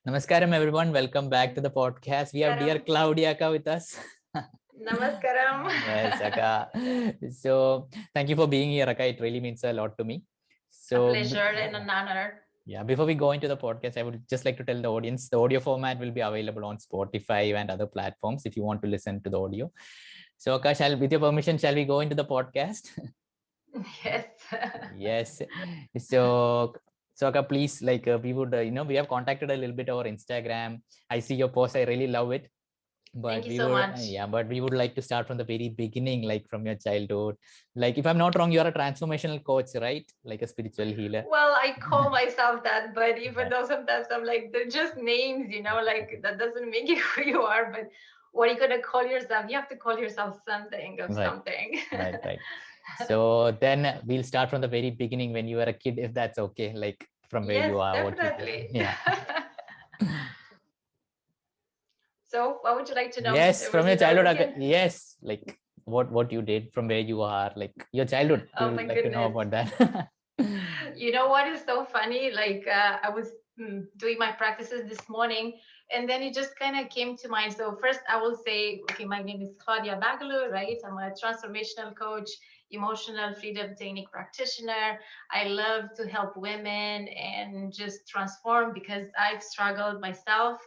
Namaskaram, everyone. Welcome back to the podcast. We have dear Claudia Akka with us. Namaskaram. Yes, Akka. So, thank you for being here, Akka. It really means a lot to me. So, a pleasure and an honor. Yeah, before we go into the podcast, I would just like to tell the audience the audio format will be available on Spotify and other platforms if you want to listen to the audio. So, Akka, with your permission, shall we go into the podcast? Yes. Yes. So Akka, please, we would, we have contacted a little bit over Instagram. I see your post. I really love it. But Thank you so much. Yeah, but we would like to start from the very beginning, like from your childhood. Like, if I'm not wrong, you're a transformational coach, right? Like a spiritual healer. Well, I call myself that, but even though sometimes I'm like, they're just names, like that doesn't make you who you are. But what are you gonna call yourself? You have to call yourself something of something. Right. So then we'll start from the very beginning when you were a kid, if that's okay, like from where you are. Definitely. Yeah. So what would you like to know? Yes, from your childhood. Yes, like what you did from where you are, like your childhood. Oh my like goodness. To know about that. You know what is so funny? Like I was doing my practices this morning, and then it just kind of came to mind. So first I will say, okay, my name is Claudia, right? I'm a transformational coach, emotional freedom technique practitioner. I love to help women and just transform because I've struggled myself.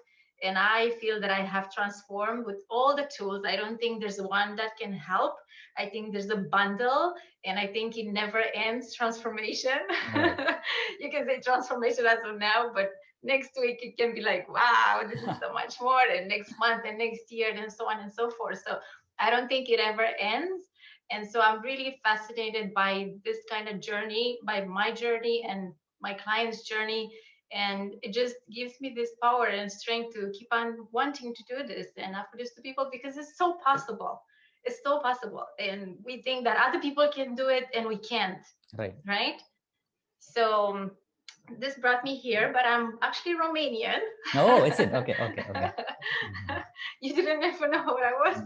And I feel that I have transformed with all the tools. I don't think there's one that can help. I think there's a bundle, and I think it never ends. Transformation. Right. You can say transformation as of now, but next week it can be like, wow, this is so much more, and next month and next year, and so on and so forth. So I don't think it ever ends. And so I'm really fascinated by this kind of journey, by my journey and my client's journey. And it just gives me this power and strength to keep on wanting to do this and offer this to people because it's so possible. It's so possible. And we think that other people can do it and we can't. Right? So this brought me here, but I'm actually Romanian. Oh, is it? Okay. You didn't ever know who I was.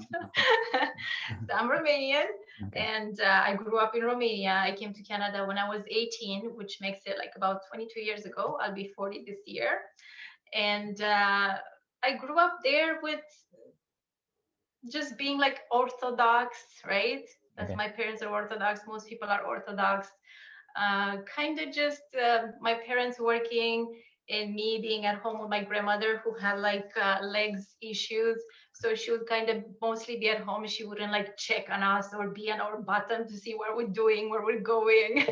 So I'm Romanian, and I grew up in Romania. I came to Canada when I was 18, which makes it like about 22 years ago. I'll be 40 this year. And I grew up there with just being like Orthodox, right? That's my parents are Orthodox. Most people are Orthodox. Kind of just my parents working and me being at home with my grandmother who had like legs issues. So she would kind of mostly be at home. She wouldn't like check on us or be on our bottom to see what we're doing, where we're going,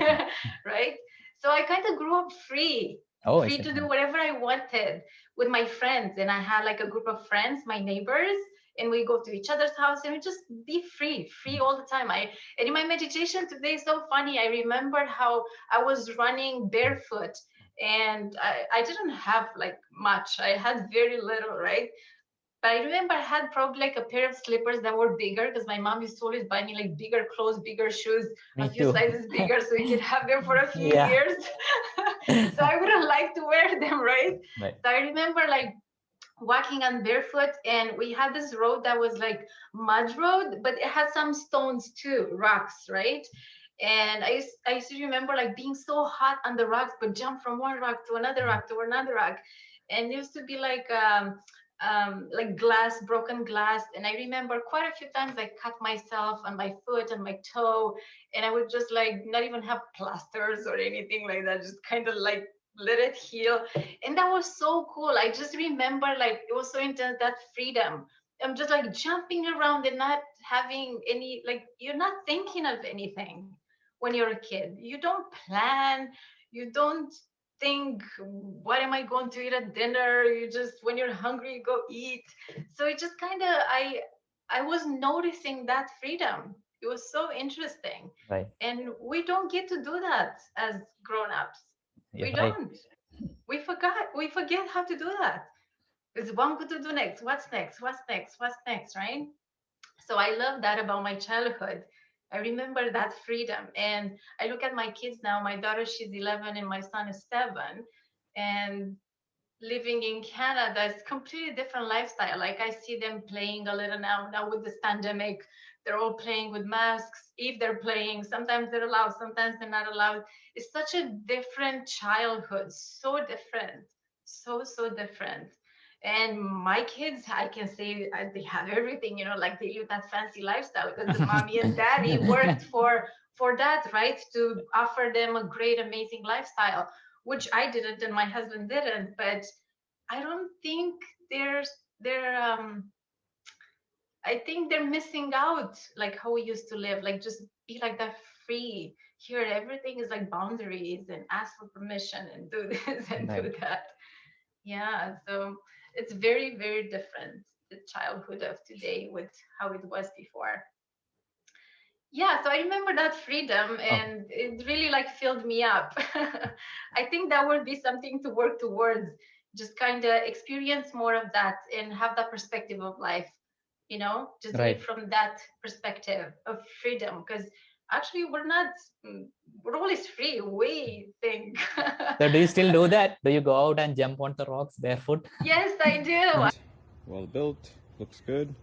right? So I kind of grew up free to do whatever I wanted with my friends. And I had like a group of friends, my neighbors, and we go to each other's house and we just be free all the time. And in my meditation today is so funny. I remembered how I was running barefoot and I didn't have like much. I had very little, right? But I remember I had probably like a pair of slippers that were bigger because my mom used to always buy me like bigger clothes, bigger shoes, a few sizes bigger so we could have them for a few years. So I wouldn't like to wear them, right? So I remember like walking on barefoot, and we had this road that was like mud road, but it had some stones too, rocks, right? And I used to remember like being so hot on the rocks, but jump from one rock to another rock to another rock. And it used to be like glass, broken glass. And I remember quite a few times I cut myself on my foot and my toe, and I would just like not even have plasters or anything like that, just kind of like let it heal. And that was so cool. I just remember like it was so intense, that freedom. I'm just like jumping around and not having any, like, you're not thinking of anything when you're a kid. You don't plan, you don't think what am I going to eat at dinner. You just, when you're hungry, you go eat. So it just kind of, I was noticing that freedom. It was so interesting. And we don't get to do that as grown-ups. We don't. We forget how to do that. It's one good to do next. What's next? What's next? What's next? Right? So I love that about my childhood. I remember that freedom. And I look at my kids now. My daughter, she's 11 and my son is 7. And living in Canada is completely different lifestyle. Like I see them playing a little now with this pandemic. They're all playing with masks. If they're playing, sometimes they're allowed, sometimes they're not allowed. It's such a different childhood, so different, so different. And my kids, I can say they have everything, like they live that fancy lifestyle because the mommy and daddy worked for that, right? To offer them a great, amazing lifestyle, which I didn't and my husband didn't. But I don't think they're I think they're missing out, like how we used to live, like just be like that free. Here, everything is like boundaries and ask for permission and do this and do that. Yeah, so it's very, very different, the childhood of today with how it was before. Yeah, so I remember that freedom and it really like filled me up. I think that would be something to work towards, just kind of experience more of that and have that perspective of life, just live from that perspective of freedom, because actually we're always free, we think. So do you still do that? Do you go out and jump on the rocks barefoot? Yes, I do. Well built, looks good.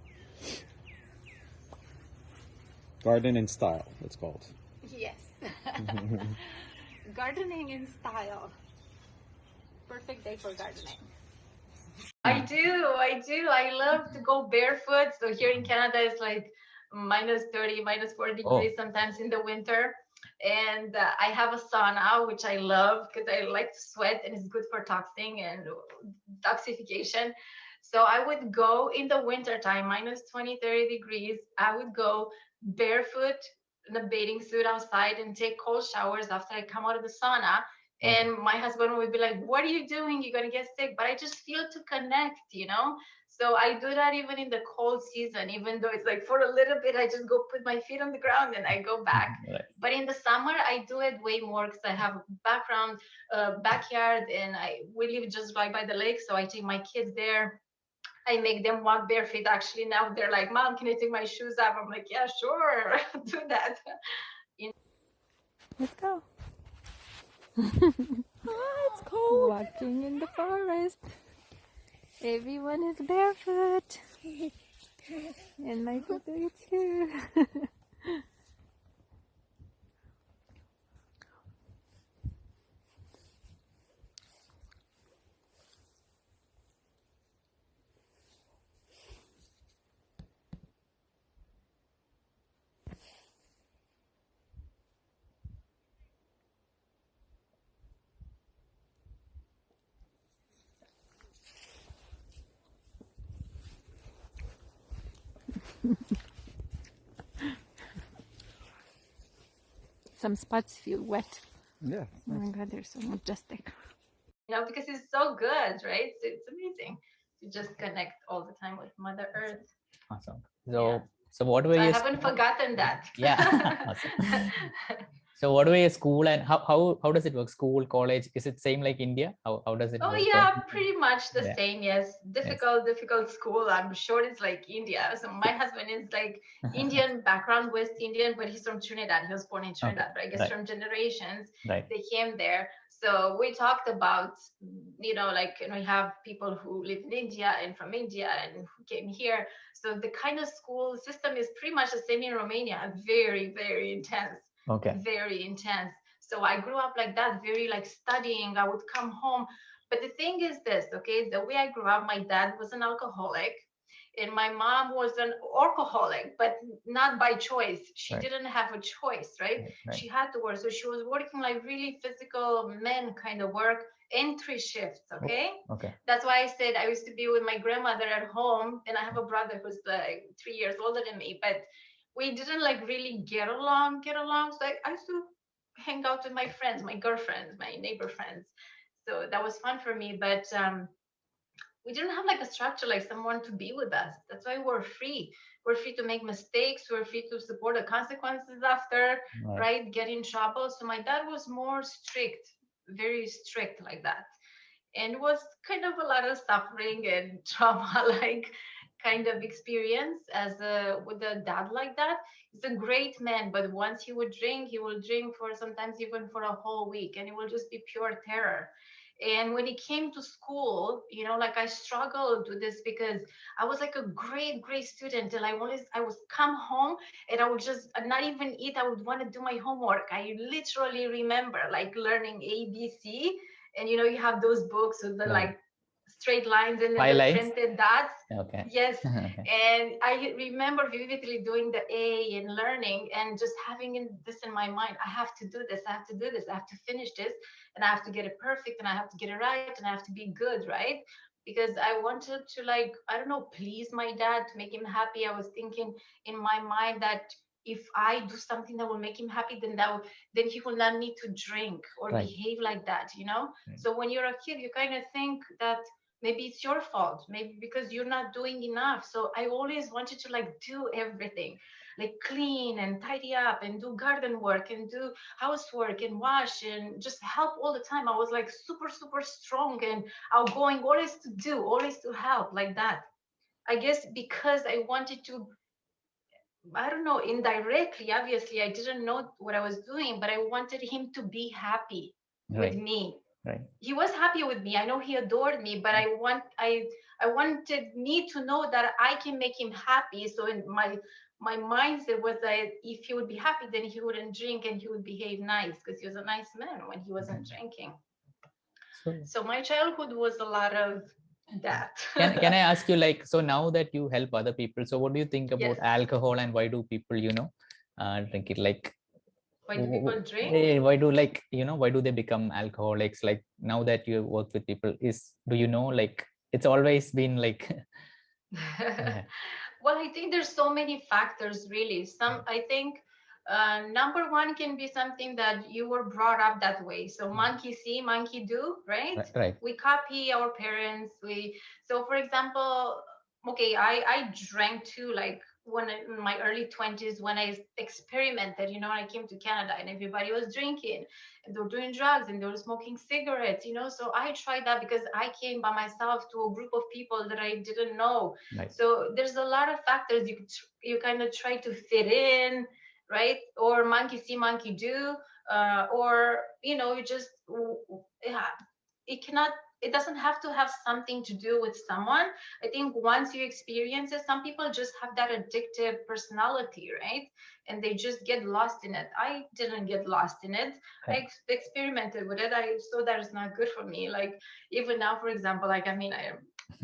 Garden in style, it's called. Yes. Gardening in style. Perfect day for gardening. I do. I love to go barefoot. So here in Canada, it's like -30, -40 degrees sometimes in the winter. And I have a sauna, which I love because I like to sweat and it's good for toxing and detoxification. So I would go in the winter time, -20, 30 degrees. I would go barefoot in a bathing suit outside and take cold showers after I come out of the sauna. And my husband would be like, what are you doing? You're going to get sick. But I just feel to connect, So I do that even in the cold season, even though it's like for a little bit, I just go put my feet on the ground and I go back. But in the summer, I do it way more because I have a backyard and we live just right by the lake. So I take my kids there. I make them walk barefoot. Actually, now they're like, Mom, can I take my shoes off? I'm like, yeah, sure, do that. Let's go. It's cold. Walking in the forest. Everyone is barefoot. And my brother is here. Some spots feel wet. Yeah. Oh my God, they're so majestic. Because it's so good, right? It's amazing to just connect all the time with Mother Earth. Awesome. So what were I your haven't forgotten that. Yeah. Awesome. So what were your school and how does it work? School, college, is it same like India? How does it work? Oh yeah, pretty much the same. Yes, difficult school. I'm sure it's like India. So my husband is like Indian background, West Indian, but he's from Trinidad. He was born in Trinidad, but I guess from generations they came there. So we talked about, we have people who live in India and from India and who came here. So the kind of school system is pretty much the same in Romania. Very, very intense. Very intense. So I grew up like that, very like studying. I would come home. But the thing is this, okay, the way I grew up, my dad was an alcoholic and my mom was an alcoholic, but not by choice. She didn't have a choice, right? She had to work. So she was working like really physical men kind of work and 3 shifts, okay? That's why I said I used to be with my grandmother at home and I have a brother who's like 3 years older than me, but we didn't like really get along. So I used to hang out with my friends, my girlfriends, my neighbor friends. So that was fun for me, but we didn't have like a structure, like someone to be with us. That's why we're free. We're free to make mistakes. We're free to support the consequences after, right? Get in trouble. So my dad was more strict, very strict like that. And it was kind of a lot of suffering and trauma, like kind of experience with a dad like that. He's a great man, but once he will drink for sometimes even for a whole week, and it will just be pure terror. And when it came to school, like I struggled with this because I was like a great student till I would come home and I would just not even eat. I would want to do my homework. I literally remember like learning ABC. And you have those books with the like straight lines and then the Highlights? printed dots. Okay. Yes. Okay. And I remember vividly doing the A and learning and just having this in my mind. I have to do this. I have to do this. I have to finish this, and I have to get it perfect, and I have to get it right, and I have to be good, right? Because I wanted to, like, I don't know, please my dad, to make him happy. I was thinking in my mind that if I do something that will make him happy, then he will not need to drink or Right. behave like that, you know? Right. So when you're a kid, you kind of think that maybe it's your fault, maybe because you're not doing enough. So I always wanted to, like, do everything, like clean and tidy up and do garden work and do housework and wash and just help all the time. I was like super, super strong and outgoing, always to do, always to help, like that. I guess because I wanted to, I don't know, indirectly, obviously, I didn't know what I was doing, but I wanted him to be happy with Right. me. Right. He was happy with me. I know he adored me, but I wanted me to know that I can make him happy. So in my mindset was that if he would be happy, then he wouldn't drink and he would behave nice, because he was a nice man when he wasn't drinking. So my childhood was a lot of that. Can I ask you, like, so now that you help other people, so what do you think about Yes. alcohol, and why do people, drink it? Like, Why do people drink? why do, like, why do they become alcoholics? Like, now that you work with people, do you know, like, it's always been like yeah. Well, I think there's so many factors, really. I think number one can be something that you were brought up that way. So monkey see, monkey do, right? Right. We copy our parents. So for example, okay, I drank too, like when in my early 20s, when I experimented, I came to Canada and everybody was drinking and they were doing drugs and they were smoking cigarettes, so I tried that because I came by myself to a group of people that I didn't know. Right. So there's a lot of factors. You kind of try to fit in, right? Or monkey see, monkey do, or you just, yeah, it doesn't have to have something to do with someone. I think once you experience it, some people just have that addictive personality, right? And they just get lost in it. I didn't get lost in it. Right. I experimented with it. I saw that it's not good for me. Like even now, for example, like, I am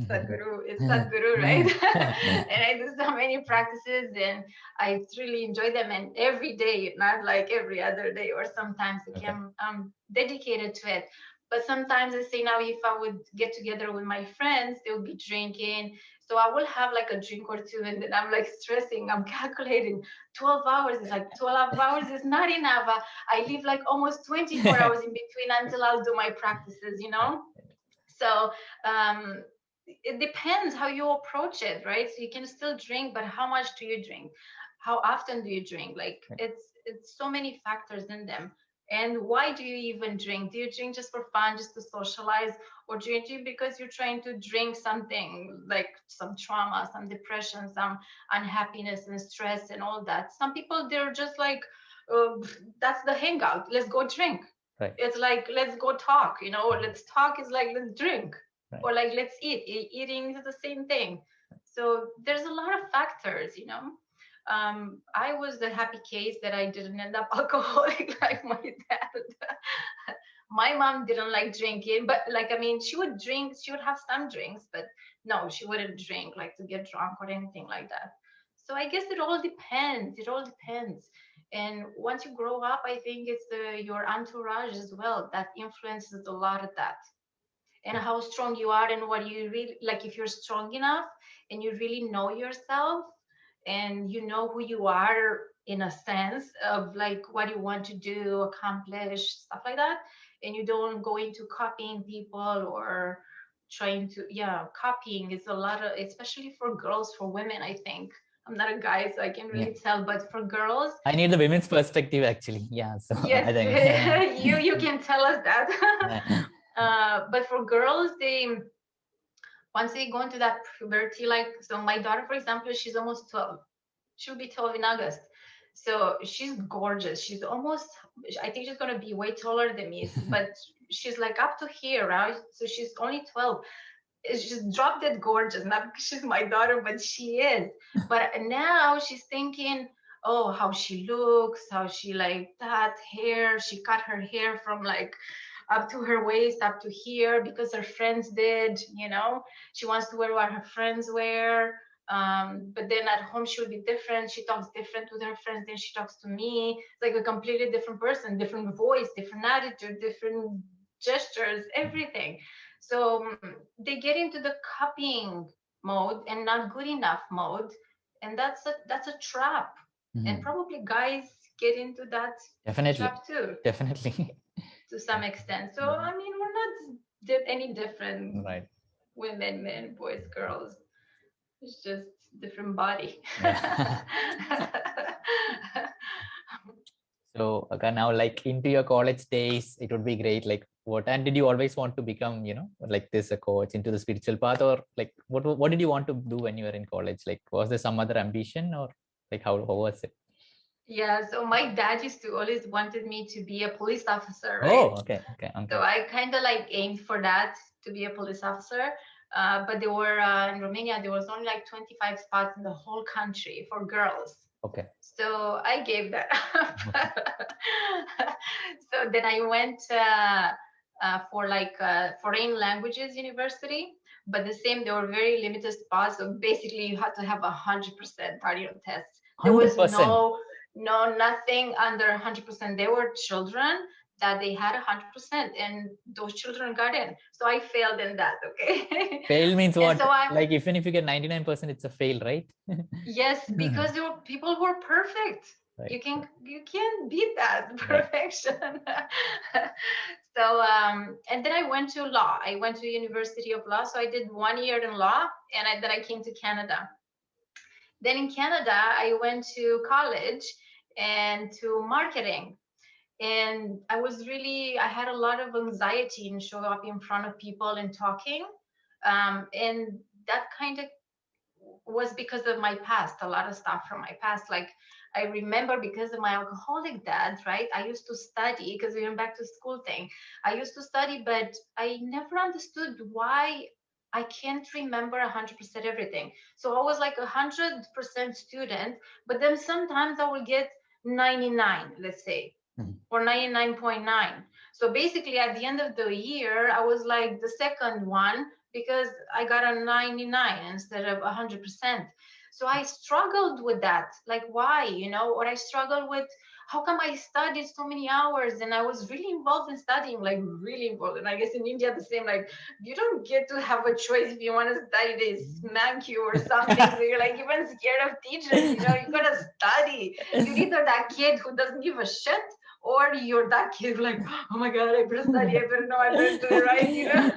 Sadhguru, it's Sadhguru, right? And I do so many practices and I really enjoy them, and every day, not like every other day, or sometimes I'm dedicated to it. But sometimes I say now, if I would get together with my friends, they would be drinking. So I will have like a drink or two, and then I'm like stressing, I'm calculating 12 hours. It's like 12 hours is not enough. I leave like almost 24 hours in between until I'll do my practices, So it depends how you approach it, right? So you can still drink, but how much do you drink? How often do you drink? Like it's so many factors in them. And why do you even drink? Do you drink just for fun, just to socialize? Or do you drink because you're trying to drink something like some trauma, some depression, some unhappiness and stress and all that? Some people, they're just like, that's the hangout. Let's go drink. Right. It's like, let's go talk, let's talk is like, let's drink. Right. Or like, let's eat. Eating is the same thing. So there's a lot of factors, I was the happy case that I didn't end up alcoholic like my dad. My mom didn't like drinking, but she would drink, she would have some drinks, but no, she wouldn't drink like to get drunk or anything like that. So I guess it all depends. And once you grow up, I think it's your entourage as well that influences a lot of that. And how strong you are, and what you really like. If you're strong enough and you really know yourself and you know who you are, in a sense of like what you want to do, accomplish, stuff like that, and you don't go into copying people or trying to, copying is a lot of, especially for girls, for women, I think. I'm not a guy, so I can't really tell, but for girls, I need the women's perspective actually. Yeah, so yes, I think you can tell us that. But for girls, once they go into that puberty, like, so my daughter, for example, she's almost 12. She'll be 12 in August. So she's gorgeous. She's almost, I think she's going to be way taller than me, but she's like up to here, right? So she's only 12. She's drop dead gorgeous, not because she's my daughter, but she is. But now she's thinking, oh, how she looks, how she like that hair. She cut her hair from like, up to her waist, up to here, because her friends did, you know. She wants to wear what her friends wear. But then at home she will be different. She talks different with her friends than she talks to me. It's like a completely different person, different voice, different attitude, different gestures, everything. So they get into the copying mode and not good enough mode, and that's a trap. And probably guys get into that Definitely. trap too, Definitely. to some extent. So I mean, we're not any different, Right. women, men, boys, girls. It's just different body. Yeah. So Akka, now like into your college days, it would be great. Like what, and did you always want to become, you know, like this, a coach into the spiritual path, or like what did you want to do when you were in college? Like, was there some other ambition, or like how was it? Yeah, so my dad used to always wanted me to be a police officer, right? Oh, okay. So I kind of like aimed for that, to be a police officer. But there were in Romania, there was only like 25 spots in the whole country for girls. Okay. So I gave that up. So then I went for like foreign languages university, but the same, there were very limited spots. So basically you had to have 100% target tests. There was 100%. nothing under 100%. There were children that they had 100%, and those children got in. So I failed in that. Okay. Fail means what? So like even if you get 99%, it's a fail, right? Yes, because there were people who were perfect. Right. You can't beat that perfection. So and then I went to law. I went to University of Law. So I did 1 year in law, and then I came to Canada. Then in Canada, I went to college and to marketing. And I had a lot of anxiety in showing up in front of people and talking. And that kind of was because of my past, a lot of stuff from my past. Like I remember, because of my alcoholic dad, right? I used to study, because we went back to school thing. I used to study, but I never understood why I can't remember 100% everything. So I was like 100% student, but then sometimes I will get 99, let's say, or 99.9. So basically at the end of the year, I was like the second one, because I got a 99 instead of 100%. So I struggled with that. Like, why, you know, or I struggled with, how come I studied so many hours and I was really involved in studying, like really involved. And I guess in India, the same, like, you don't get to have a choice if you want to study, they smack you or something. So you're like even scared of teachers, you know, you got to study. You're either that kid who doesn't give a shit, or you're that kid like, oh my God, I better study, I better know, I better do it right, you know.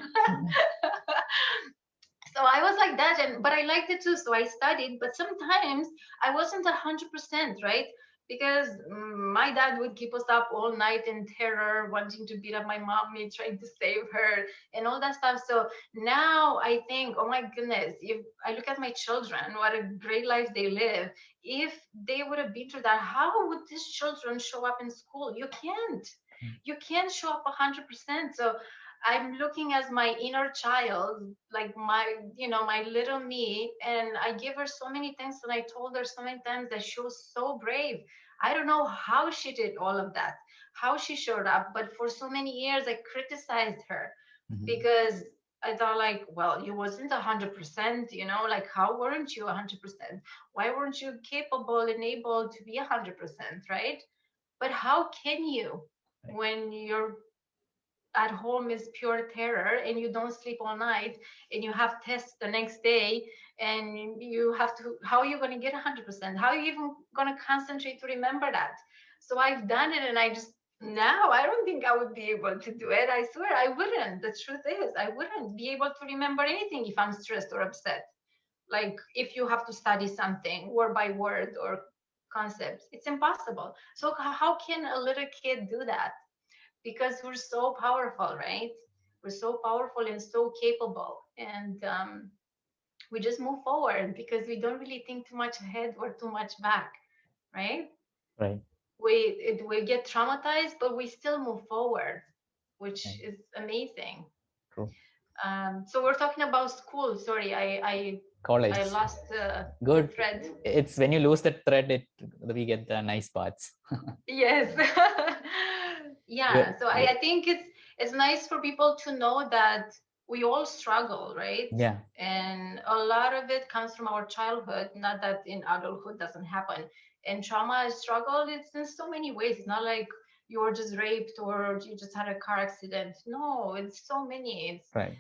So I was like that, but I liked it too. So I studied, but sometimes I wasn't 100%, right? Because my dad would keep us up all night in terror, wanting to beat up my mommy, trying to save her and all that stuff. So now I think, oh my goodness, if I look at my children, what a great life they live. If they would have been through that, how would these children show up in school? You can't show up 100%. So I'm looking as my inner child, like my little me, and I give her so many things, and I told her so many times that she was so brave. I don't know how she did all of that, how she showed up, but for so many years I criticized her because I thought like, well, you wasn't 100%, you know, like how weren't you 100%? Why weren't you capable and able to be 100%, right? But how can you when you're at home is pure terror and you don't sleep all night and you have tests the next day and you have to, how are you going to get 100%? How are you even going to concentrate to remember that? So I've done it, and now I don't think I would be able to do it. I swear I wouldn't. The truth is I wouldn't be able to remember anything if I'm stressed or upset. Like if you have to study something word by word or concepts, it's impossible. So how can a little kid do that? Because we're so powerful, right? We're so powerful and so capable, and we just move forward because we don't really think too much ahead or too much back, right? Right. We get traumatized, but we still move forward, which is amazing. Cool. So we're talking about school. Sorry, college. I lost good the thread. It's when you lose the thread, we get the nice parts. Yes. Yeah. So I think it's nice for people to know that we all struggle, right? Yeah. And a lot of it comes from our childhood, not that in adulthood doesn't happen. And trauma struggle, it's in so many ways. It's not like you were just raped or you just had a car accident. No, it's so many. It's Right.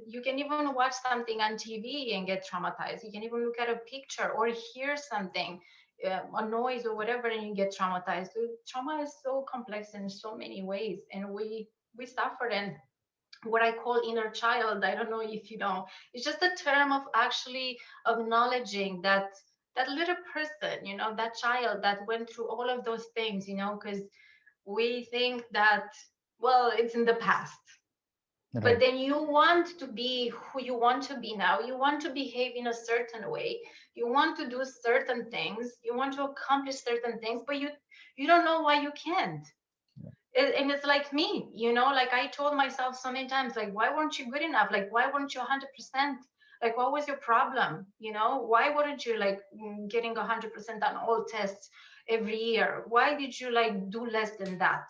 you can even watch something on TV and get traumatized. You can even look at a picture or hear something, a noise or whatever, and you get traumatized. So trauma is so complex in so many ways, and we suffer. And what I call inner child, I don't know if you know, it's just a term of actually acknowledging that little person, you know, that child that went through all of those things, you know, because we think that, well, it's in the past. Right. But then you want to be who you want to be now. You want to behave in a certain way. You want to do certain things. You want to accomplish certain things, but you don't know why you can't. And it's like me, you know, like I told myself so many times, like, why weren't you good enough? Like, why weren't you 100%? Like, what was your problem? You know, why weren't you like getting 100% on all tests every year? Why did you like do less than that?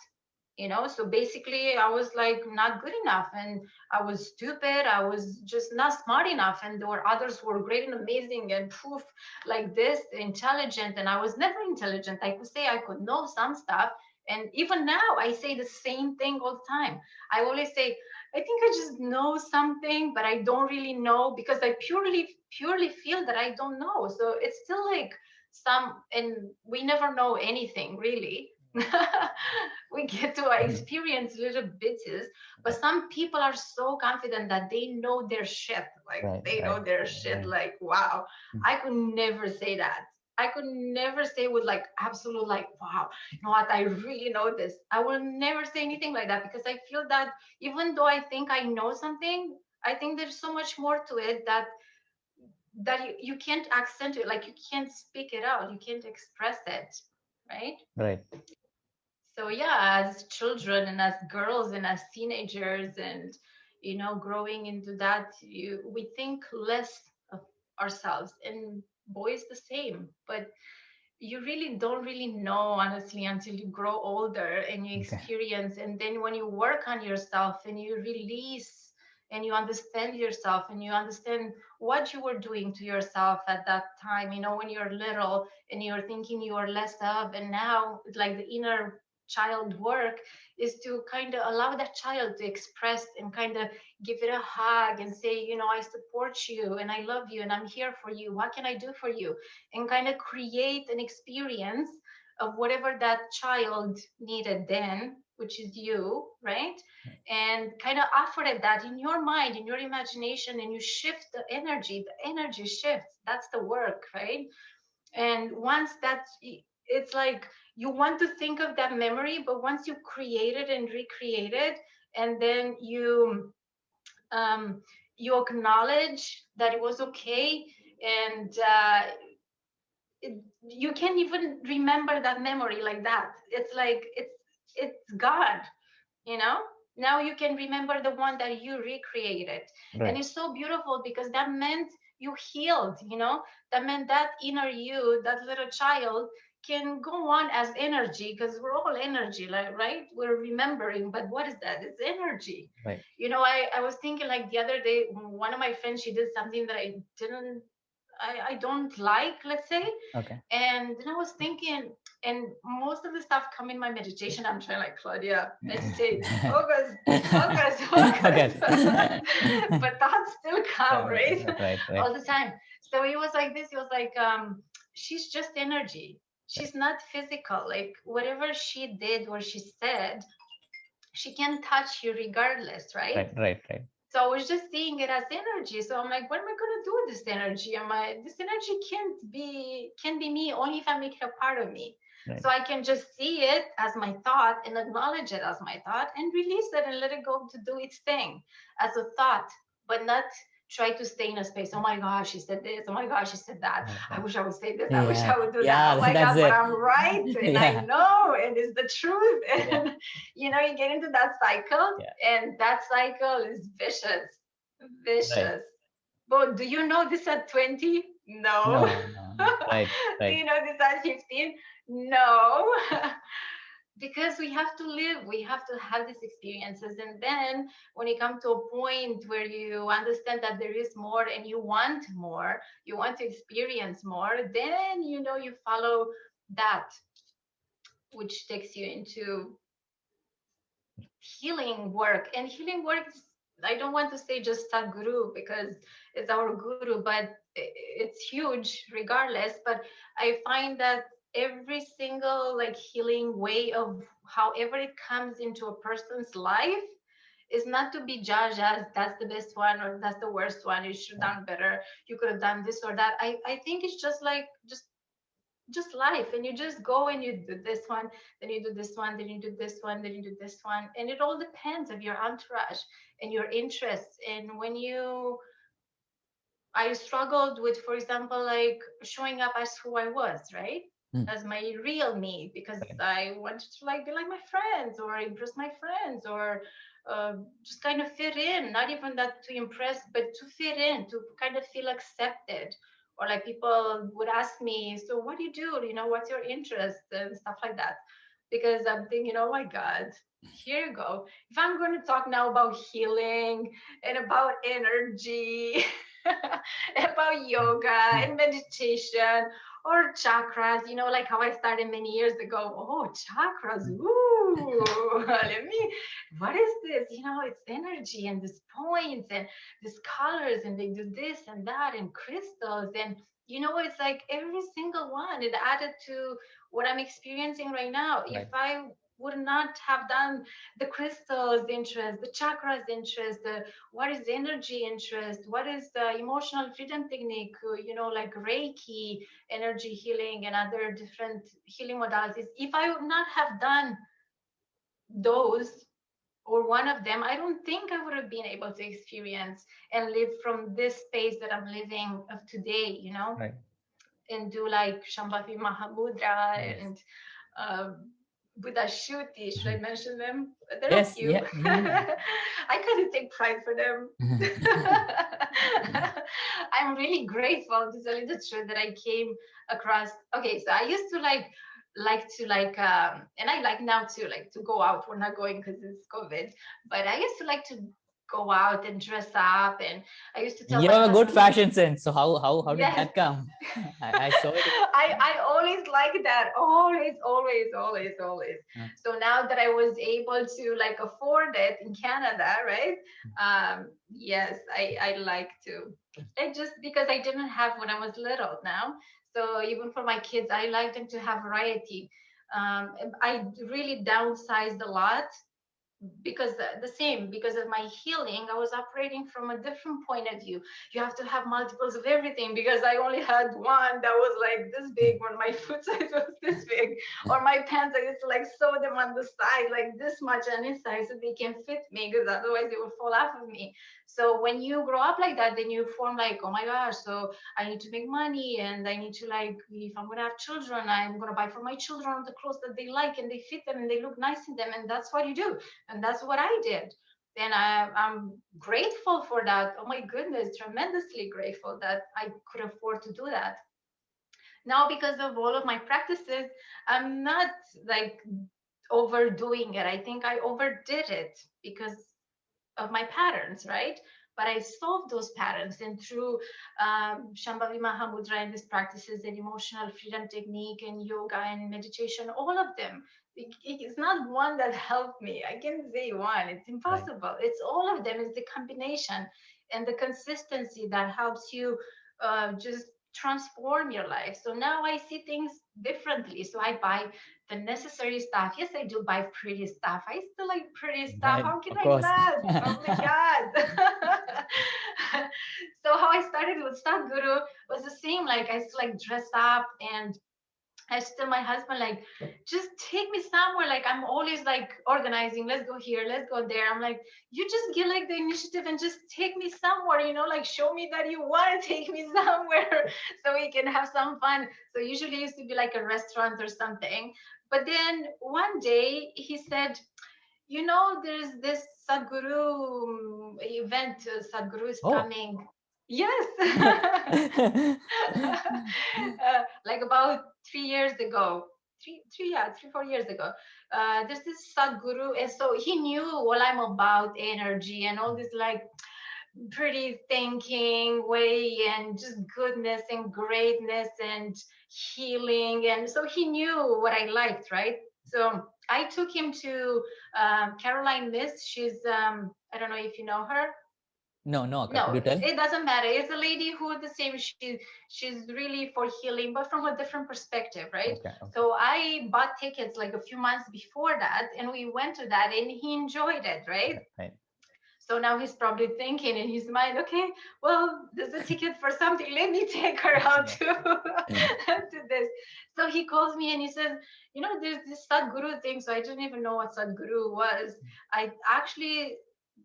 You know, so basically I was like not good enough, and I was stupid. I was just not smart enough, and there were others who were great and amazing and poof like this intelligent, and I was never intelligent. I could say I could know some stuff, and even now I say the same thing all the time. I always say I think I just know something, but I don't really know, because I purely feel that I don't know. So it's still like and we never know anything really. We get to experience little bits, but some people are so confident that they know their shit, like they know their shit, like wow. I could never say that. I could never say with like absolute like wow, you know what, I really know this. I will never say anything like that, because I feel that even though I think I know something, I think there's so much more to it that you can't accent it, like you can't speak it out, you can't express it, right? Right. So yeah, as children and as girls and as teenagers, and you know, growing into that, we think less of ourselves, and boys the same. But you really don't really know, honestly, until you grow older and you experience. And then when you work on yourself and you release and you understand yourself and you understand what you were doing to yourself at that time, you know, when you're little and you're thinking you are less of, and now it's like the inner child work is to kind of allow that child to express and kind of give it a hug and say, you know, I support you and I love you and I'm here for you. What can I do for you? And kind of create an experience of whatever that child needed then, which is you, right? And kind of offer it that in your mind, in your imagination, and you shift the energy shifts. That's the work, right? And once that's, it's like you want to think of that memory, but once you create it and recreate it, and then you acknowledge that it was okay, and you can't even remember that memory like that. It's like it's God, you know. Now you can remember the one that you recreated, and it's so beautiful because that meant you healed, you know. That meant that inner you, that little child, can go on as energy, because we're all energy, like, right? We're remembering, but what is that? It's energy, right? You know, I was thinking, like, the other day, one of my friends, she did something that I don't like, let's say. Okay. And then I was thinking, and most of the stuff come in my meditation. I'm trying, like, Claudia, meditate, focus. But thoughts still come, right? All the time. So it was like this. It was like, she's just energy. She's not physical. Like, whatever she did or she said, she can touch you regardless, right? Right. So I was just seeing it as energy. So I'm like, what am I going to do with this energy? This energy can be me only if I make it a part of me. Right. So I can just see it as my thought and acknowledge it as my thought and release it and let it go to do its thing as a thought, but not try to stay in a space. Oh my gosh, she said this. Oh my gosh, she said that. I wish I would say this. I wish I would do that. Oh my God, but I'm right. And I know, and it's the truth. And you know, you get into that cycle, and that cycle is vicious. Right. But do you know this at 20? No. Right. Do you know this at 15? No. because we have to live, we have to have these experiences. And then when you come to a point where you understand that there is more and you want more, you want to experience more, then you know you follow that, which takes you into healing work. And healing work, I don't want to say just Sadhguru because it's our guru, but it's huge regardless. But I find that every single like healing way of however it comes into a person's life is not to be judged as that's the best one or that's the worst one, you should have done better, you could have done this or that. I think it's just like just life, and you just go and you do this one, then you do this one, then you do this one, then you do this one, and it all depends of your entourage and your interests. And when I struggled with, for example, like showing up as who I was, right? As my real me, because I wanted to like be like my friends or impress my friends or just kind of fit in, not even that to impress, but to fit in, to kind of feel accepted. Or like people would ask me, so what do? You know, what's your interest and stuff like that. Because I'm thinking, oh my God, here you go. If I'm going to talk now about healing and about energy, about yoga and meditation or chakras, you know, like how I started many years ago. Oh, chakras, ooh, what is this? You know, it's energy and these points and these colors, and they do this and that, and crystals. And, you know, it's like every single one, it added to what I'm experiencing right now. Right. If I would not have done the crystals interest, the chakras interest, the what is energy interest, what is the emotional freedom technique, you know, like Reiki, energy healing, and other different healing modalities. If I would not have done those or one of them, I don't think I would have been able to experience and live from this space that I'm living of today, you know, right. And do like Shambhavi Mahamudra, yes. And Buddha Shuddhi, should I mention them? They're yes, all cute. Yeah. I couldn't take pride for them. I'm really grateful to tell you the truth that I came across. Okay, so I used to like to and I like now to like to go out. We're not going because it's COVID, but I used to like to go out and dress up, and I used to tell you have a good fashion sense. So how did yes. that come? I saw it. I always like that. Always. So now that I was able to like afford it in Canada, right? Yes, I like to. And just because I didn't have when I was little now. So even for my kids, I like them to have variety. I really downsized a lot because because of my healing, I was operating from a different point of view. You have to have multiples of everything, because I only had one that was like this big, when my foot size was this big, or my pants, I used to like sew them on the side like this much on this side so they can fit me, because otherwise they would fall off of me. So when you grow up like that, then you form like, oh my gosh, so I need to make money, and I need to like, if I'm gonna have children, I'm gonna buy for my children the clothes that they like and they fit them and they look nice in them, and that's what you do. And that's what I did. And I'm grateful for that. Oh my goodness, tremendously grateful that I could afford to do that. Now, because of all of my practices, I'm not like overdoing it. I think I overdid it because of my patterns, right? But I solved those patterns, and through Shambhavi Mahamudra and these practices and emotional freedom technique and yoga and meditation, all of them. It's not one that helped me. I can't say one. It's impossible. Right. It's all of them. It's the combination and the consistency that helps you just transform your life. So now I see things differently. So I buy the necessary stuff. Yes, I do buy pretty stuff. I still like pretty stuff. Right. How can I not? Oh my God. So how I started with Sadhguru was the same. Like I used to like dress up, and I used to tell my husband, like, just take me somewhere. Like, I'm always like organizing. Let's go here. Let's go there. I'm like, you just get like the initiative and just take me somewhere, you know, like show me that you want to take me somewhere so we can have some fun. So usually it used to be like a restaurant or something. But then one day he said, you know, there's this Sadhguru event. Sadhguru is coming. Yes. Like about 3 years ago. 4 years ago. There's this Sadhguru, and so he knew what I'm about, energy and all this like pretty thinking way and just goodness and greatness and healing, and so he knew what I liked, right? So I took him to Caroline Miss. She's I don't know if you know her. No, could No, you tell? it doesn't matter. It's a lady who the same. She's really for healing, but from a different perspective, right? Okay. So I bought tickets like a few months before that, and we went to that, and he enjoyed it, right? Right. So now he's probably thinking in his mind, okay, well, there's a ticket for something. Let me take her out to, to this. So he calls me and he says, you know, there's this Sadhguru thing. So I didn't even know what Sadhguru was. I actually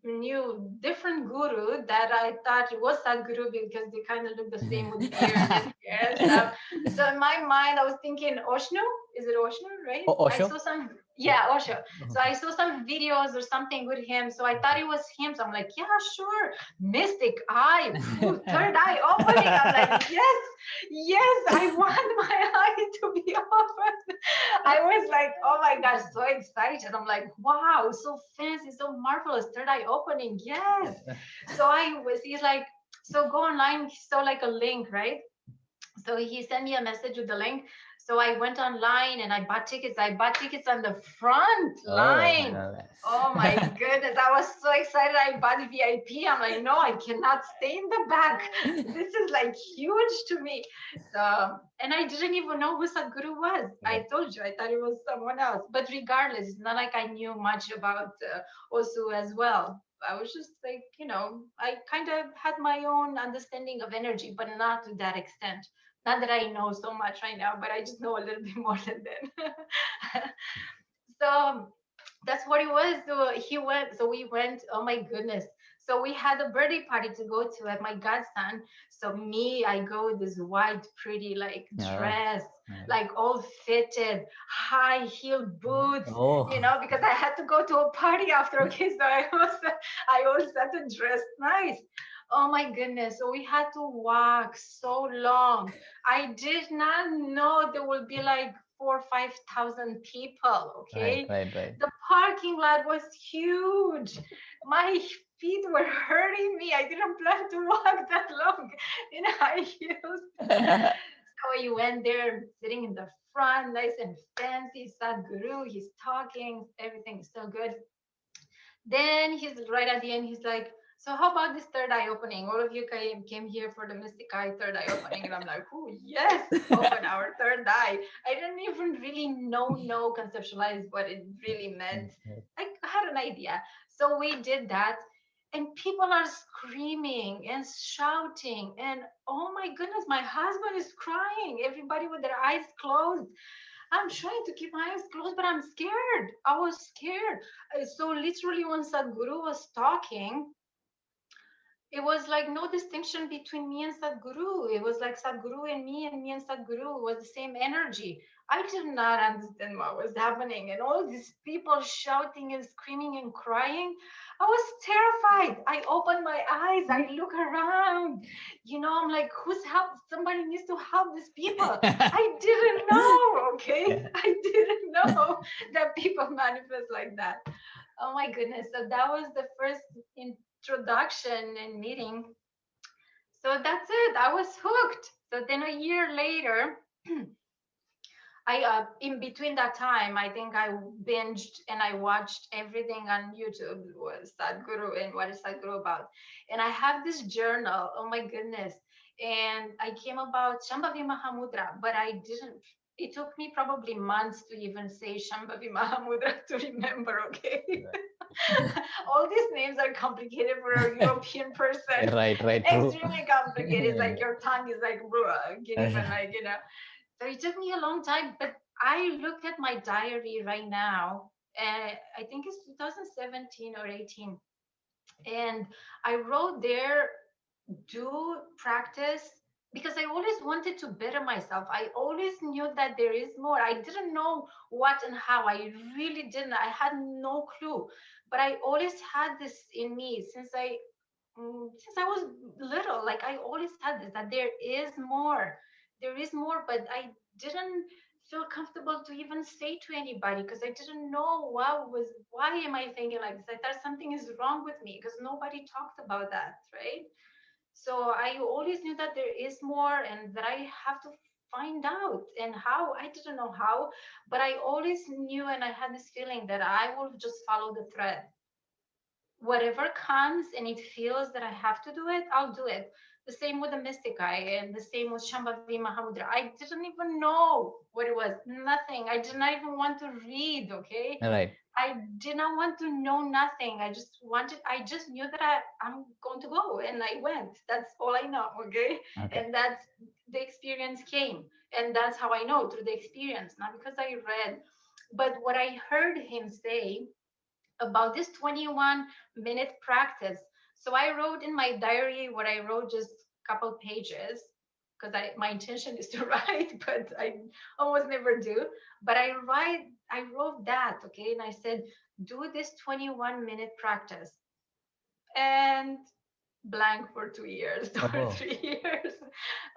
knew different guru that I thought it was Sadhguru because they kind of look the same with beard and hair and stuff. So in my mind, I was thinking Oshno. Is it Oshno, right? Osho? I saw some, yeah, Osho. So I saw some videos or something with him. So I thought it was him. So I'm like, yeah, sure. Mystic eye, third eye opening. I'm like, yes, I want my eye to be open. I was like, oh my gosh, so excited. I'm like, wow, so fancy, so marvelous. Third eye opening. Yes. So he's like, so go online. He saw like a link, right? So he sent me a message with the link. So I went online and I bought tickets. I bought tickets on the front line. Oh my goodness. I was so excited. I bought VIP. I'm like, no, I cannot stay in the back. This is like huge to me. So, and I didn't even know who Sadhguru was. I told you, I thought it was someone else. But regardless, it's not like I knew much about Osu as well. I was just like, you know, I kind of had my own understanding of energy, but not to that extent. Not that I know so much right now, but I just know a little bit more than then. So that's what it was. So we went, oh my goodness. So we had a birthday party to go to at my godson. So I go with this white, pretty like dress, like all fitted, high heel boots, you know, because I had to go to a party after. Okay, so I always had to dress nice. Oh my goodness. So we had to walk so long. I did not know there would be like 4,000 or 5,000 people. Okay. Right. The parking lot was huge. My feet were hurting me. I didn't plan to walk that long in high heels. So we went there, sitting in the front, nice and fancy. Sadhguru, he's talking, everything is so good. Then he's right at the end, he's like, so how about this third eye opening? All of you came here for the mystic eye third eye opening. And I'm like, oh, yes, open our third eye. I didn't even really conceptualize what it really meant. I had an idea. So we did that. And people are screaming and shouting. And oh my goodness, my husband is crying. Everybody with their eyes closed. I'm trying to keep my eyes closed, but I'm scared. I was scared. So literally when Sadhguru was talking, it was like no distinction between me and Sadhguru. It was like Sadhguru and me and Sadhguru was the same energy. I did not understand what was happening. And all these people shouting and screaming and crying. I was terrified. I opened my eyes. I look around. You know, I'm like, who's help? Somebody needs to help these people. I didn't know, okay? I didn't know that people manifest like that. Oh my goodness. So that was the first introduction and meeting. So that's it. I was hooked. So then a year later, in between that time, I think I binged and I watched everything on YouTube was Sadhguru and what is Sadhguru about. And I have this journal. Oh my goodness. And I came about Shambhavi Mahamudra, but I didn't. It took me probably months to even say Shambhavi Mahamudra to remember, okay? All these names are complicated for a European person. Right. Extremely complicated. It's like your tongue is like, can't even like, you know. So it took me a long time, but I look at my diary right now, and I think it's 2017 or 18. And I wrote there, do practice, because I always wanted to better myself. I always knew that there is more. I didn't know what and how. I really didn't. I had no clue. But I always had this in me since I was little. Like I always had this, that there is more. There is more, but I didn't feel comfortable to even say to anybody, because I didn't know why am I thinking like this? I thought something is wrong with me because nobody talked about that, right? So I always knew that there is more and that I have to find out. And how, I didn't know how, but I always knew, and I had this feeling that I will just follow the thread. Whatever comes and it feels that I have to do it, I'll do it. The same with the mystic eye, and the same with Shambhavi Mahamudra. I didn't even know what it was. Nothing. I did not even want to read, okay? Right. I did not want to know nothing. I just knew that I'm going to go, and I went. That's all I know, okay? And that's the experience came. And that's how I know, through the experience, not because I read. But what I heard him say about this 21-minute practice. So I wrote in my diary what I wrote, just a couple pages, because my intention is to write, but I almost never do. But I wrote that, okay? And I said, do this 21-minute practice. And blank for 2 years or 3 years,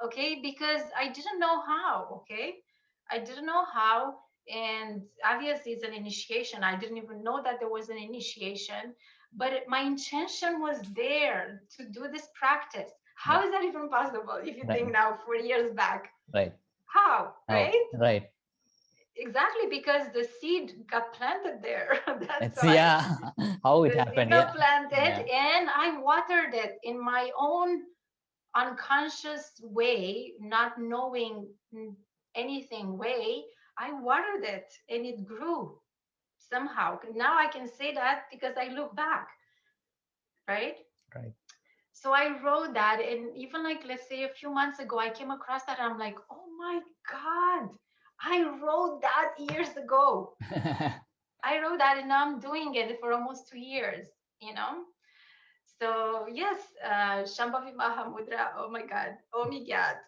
okay? Because I didn't know how, okay? I didn't know how. And obviously it's an initiation. I didn't even know that there was an initiation, but my intention was there to do this practice. How is that even possible if you think now 4 years back? Right. How? Right? Right. Exactly, because the seed got planted there. That's why. Yeah, how it happened. The seed got planted, and I watered it in my own unconscious way, not knowing anything way. I watered it and it grew somehow. Now I can say that because I look back, right? Right. So I wrote that, and even like, let's say a few months ago, I came across that and I'm like, oh my God, I wrote that years ago. I wrote that and now I'm doing it for almost 2 years, you know? So yes, Shambhavi Mahamudra, oh my God, oh my God.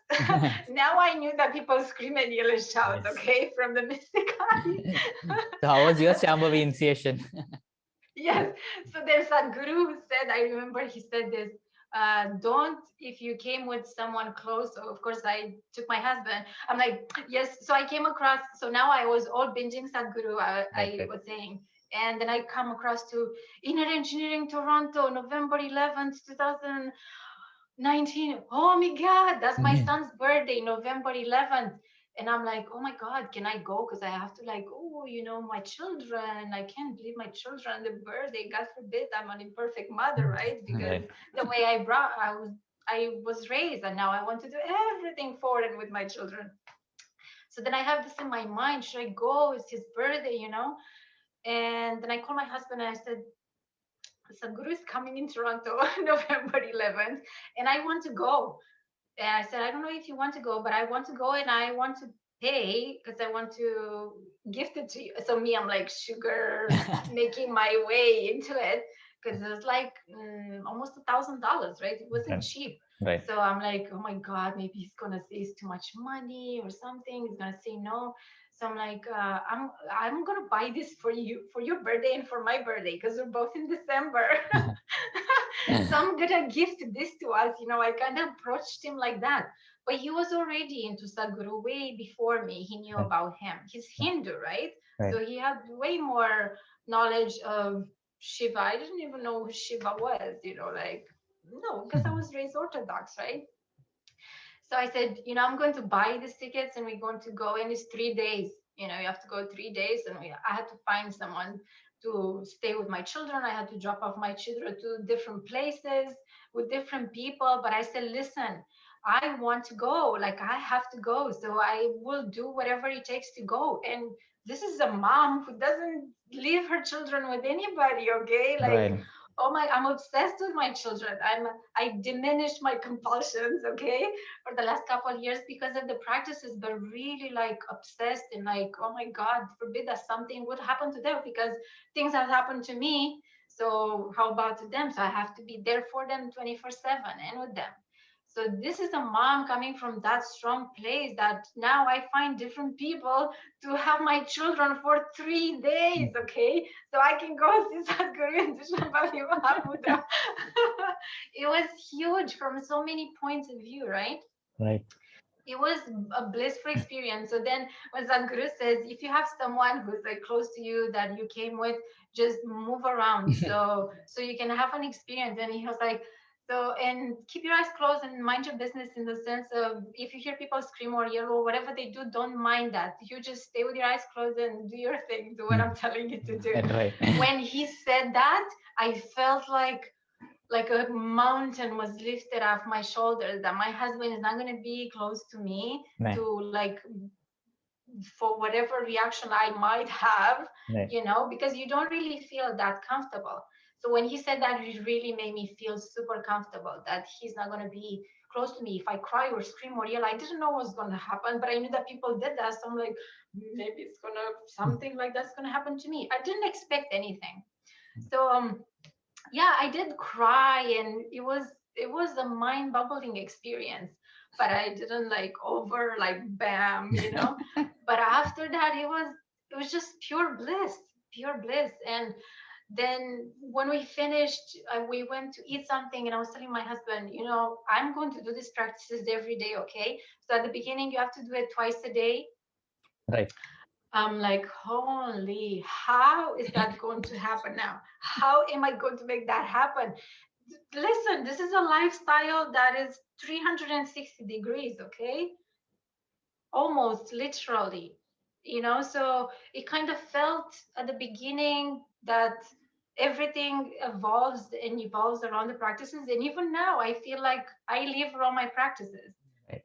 Now I knew that people scream and yell and shout, okay, from the mystic eye. So how was your Shambhavi initiation? Yes, so there's Sadhguru who said, I remember he said this, don't, if you came with someone close, so of course I took my husband, I'm like, yes, so I came across, so now I was all binging Sadhguru, I was saying, and then I come across to Inner Engineering Toronto, November 11th, 2019. Oh my God, that's my son's birthday, November 11th. And I'm like, oh my God, can I go? Because I have to like, oh, you know, my children, I can't leave my children the birthday. God forbid, I'm an imperfect mother, right? Because the way I was raised, and now I want to do everything for and with my children. So then I have this in my mind, should I go? It's his birthday, you know? And then I called my husband and I said, Sadhguru is coming in Toronto November 11th, and I want to go. And I said, I don't know if you want to go, but I want to go and I want to pay because I want to gift it to you. So me, I'm like sugar making my way into it because it was like almost $1,000, right? It wasn't cheap. Right. So I'm like, oh my God, maybe he's going to say it's too much money or something. He's going to say no. So I'm like, I'm going to buy this for you, for your birthday and for my birthday, because we're both in December. So I'm going to gift this to us. You know, I kind of approached him like that. But he was already into Sadhguru way before me. He knew about him. He's Hindu, right? So he had way more knowledge of Shiva. I didn't even know who Shiva was, you know, like, no, because I was raised Orthodox, right? So I said, you know, I'm going to buy these tickets and we're going to go, and it's 3 days. You know, you have to go 3 days, and I had to find someone to stay with my children. I had to drop off my children to different places with different people. But I said, listen, I want to go. Like, I have to go. So I will do whatever it takes to go. And this is a mom who doesn't leave her children with anybody, okay? Like, oh my, I'm obsessed with my children. I diminished my compulsions, okay, for the last couple of years because of the practices, but really like obsessed and like, oh my God, forbid that something would happen to them, because things have happened to me. So how about to them? So I have to be there for them 24/7 and with them. So this is a mom coming from that strong place that now I find different people to have my children for 3 days, okay? So I can go see Sadhguru and Shambhavi Mahamudra. It was huge from so many points of view, right? Right. it was a blissful experience. So then when Sadhguru says, if you have someone who's like close to you that you came with, just move around so you can have an experience. And he was like, so, and keep your eyes closed and mind your business, in the sense of, if you hear people scream or yell or whatever they do, don't mind that. You just stay with your eyes closed and do your thing, do what I'm telling you to do. Right. When he said that, I felt like a mountain was lifted off my shoulders, that my husband is not going to be close to me, Right. to like, for whatever reaction I might have, Right. you know, because you don't really feel that comfortable. So when he said that, it really made me feel super comfortable that he's not going to be close to me. If I cry or scream or yell, I didn't know what was going to happen, but I knew that people did that. So I'm like, maybe it's going to, something like that's going to happen to me. I didn't expect anything. So, yeah, I did cry, and it was a mind-boggling experience, but I didn't like bam, you know. But after that, it was just pure bliss. And then when we finished, we went to eat something, and I was telling my husband, you know, I'm going to do these practices every day, okay? So at the beginning, you have to do it twice a day. Right. I'm like, holy, how is that going to happen now? How am I going to make that happen? Listen, this is a lifestyle that is 360 degrees, okay? Almost literally, you know? So it kind of felt at the beginning that everything evolves and evolves around the practices. And even now, I feel like I live around my practices. Right.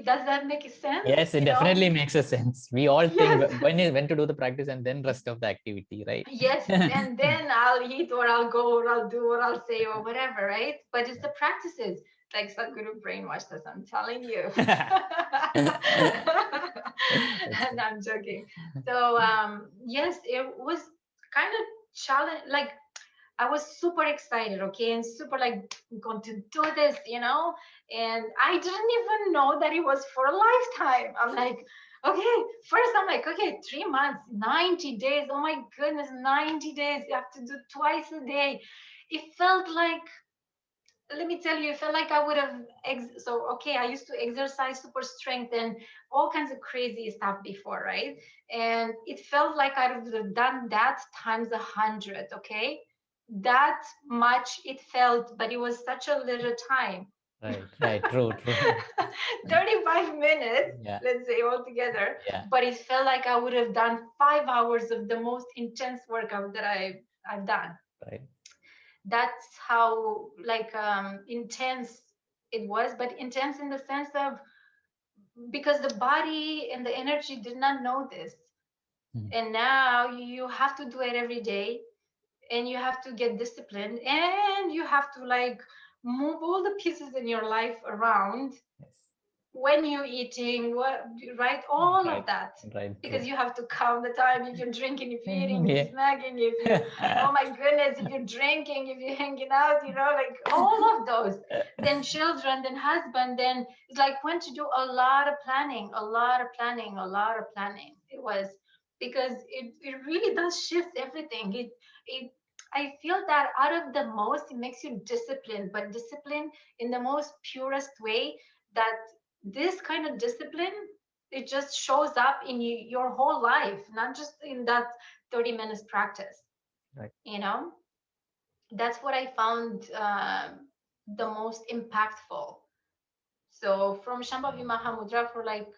Does that make sense? Yes, it definitely makes a sense. We all think when to do the practice and then rest of the activity, right? Yes, and then I'll eat or I'll go or I'll do or I'll say or whatever, right? But it's the practices. Like Sadhguru brainwashed us, I'm telling you. And I'm joking. So yes, it was kind of challenge. Like, I was super excited, okay, and super like, I'm going to do this, you know. And I didn't even know that it was for a lifetime. I'm like, okay, first I'm like, okay, 3 months, 90 days. Oh my goodness, 90 days. You have to do twice a day. It felt like, let me tell you, it felt like I would have, okay, I used to exercise super strength and all kinds of crazy stuff before, right? And it felt like I would have done that times 100, okay? That much it felt, but it was such a little time. Right, true. 35 minutes, Yeah. let's say, altogether. Yeah. But it felt like I would have done 5 hours of the most intense workout that I've done. Right. That's how like intense it was, but intense in the sense of, because the body and the energy did not know this. And now you have to do it every day, and you have to get disciplined, and you have to like move all the pieces in your life around. Yes. When you're eating, right? All Right. of that. Right. Because True. you have to count the time if you're drinking, if you're eating, if Yeah. you're snacking, if you, oh my goodness, if you're drinking, if you're hanging out, you know, like all of those. Then children, then husband, then it's like when to do a lot of planning. It was, because it really does shift everything. I feel that out of the most, it makes you disciplined, but discipline in the most purest way, that this kind of discipline, it just shows up in your whole life, not just in that 30 minutes practice. Right. You know, that's what I found the most impactful. So from Shambhavi Mahamudra for like,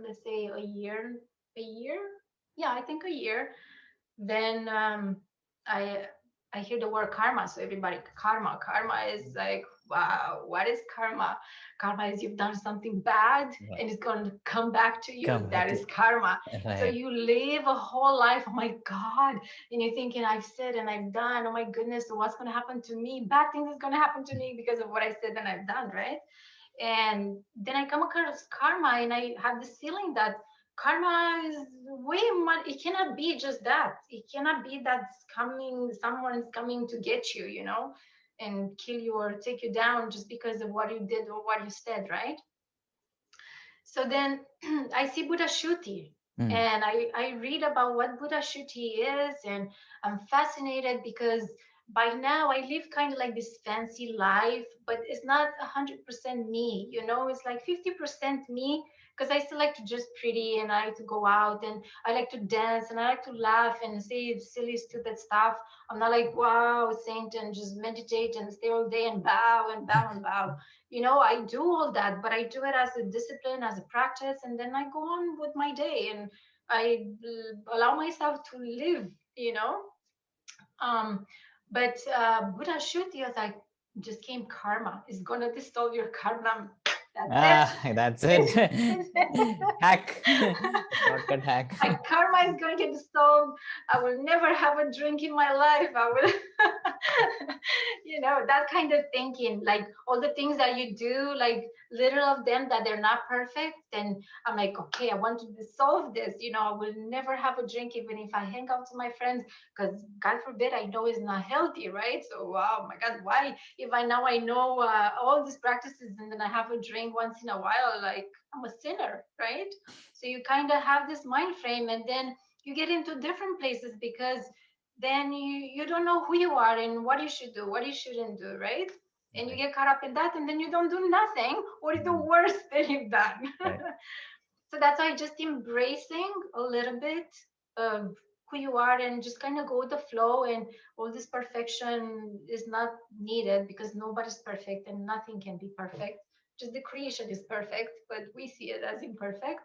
let's say a year, yeah, I think a year. Then I hear the word karma. So everybody, karma is like, wow, what is karma? Karma is you've done something bad, Right. and it's going to come back to you. That is karma. Right. So you live a whole life, oh my God, and you're thinking, I've said and I've done, oh my goodness, so what's going to happen to me? Bad things is going to happen to me because of what I said and I've done, right? And then I come across karma, and I have this feeling that karma is way more, it cannot be just that. It cannot be that someone's coming to get you, you know, and kill you or take you down just because of what you did or what you said, right? So then I see Buddha Shuddhi, and I read about what Buddha Shuddhi is, and I'm fascinated because by now I live kind of like this fancy life, but it's not 100% me, you know, it's like 50% me, because I still like to dress pretty and I like to go out and I like to dance and I like to laugh and say silly, stupid stuff. I'm not like, wow, saint, and just meditate and stay all day and bow and bow and bow. You know, I do all that, but I do it as a discipline, as a practice, and then I go on with my day and I allow myself to live, you know. Um, but Buddha Shuti was like, just came karma. It's gonna dissolve your karma. That's it. Hack. Shortcut hack. My karma is going to get dissolved. I will never have a drink in my life. I will, you know, that kind of thinking, like all the things that you do, like little of them that they're not perfect. And I'm like, okay, I want to dissolve this. You know, I will never have a drink even if I hang out with my friends, because God forbid, I know it's not healthy, right? So, wow, my God, why? If I now I know all these practices and then I have a drink once in a while, like I'm a sinner, right? So you kind of have this mind frame, and then you get into different places because then you don't know who you are and what you should do, what you shouldn't do, right? And you get caught up in that, and then you don't do nothing. What is the worst that you've done? Right. So that's why just embracing a little bit of who you are and just kind of go with the flow, and all this perfection is not needed because nobody's perfect and nothing can be perfect. Just the creation is perfect, but we see it as imperfect.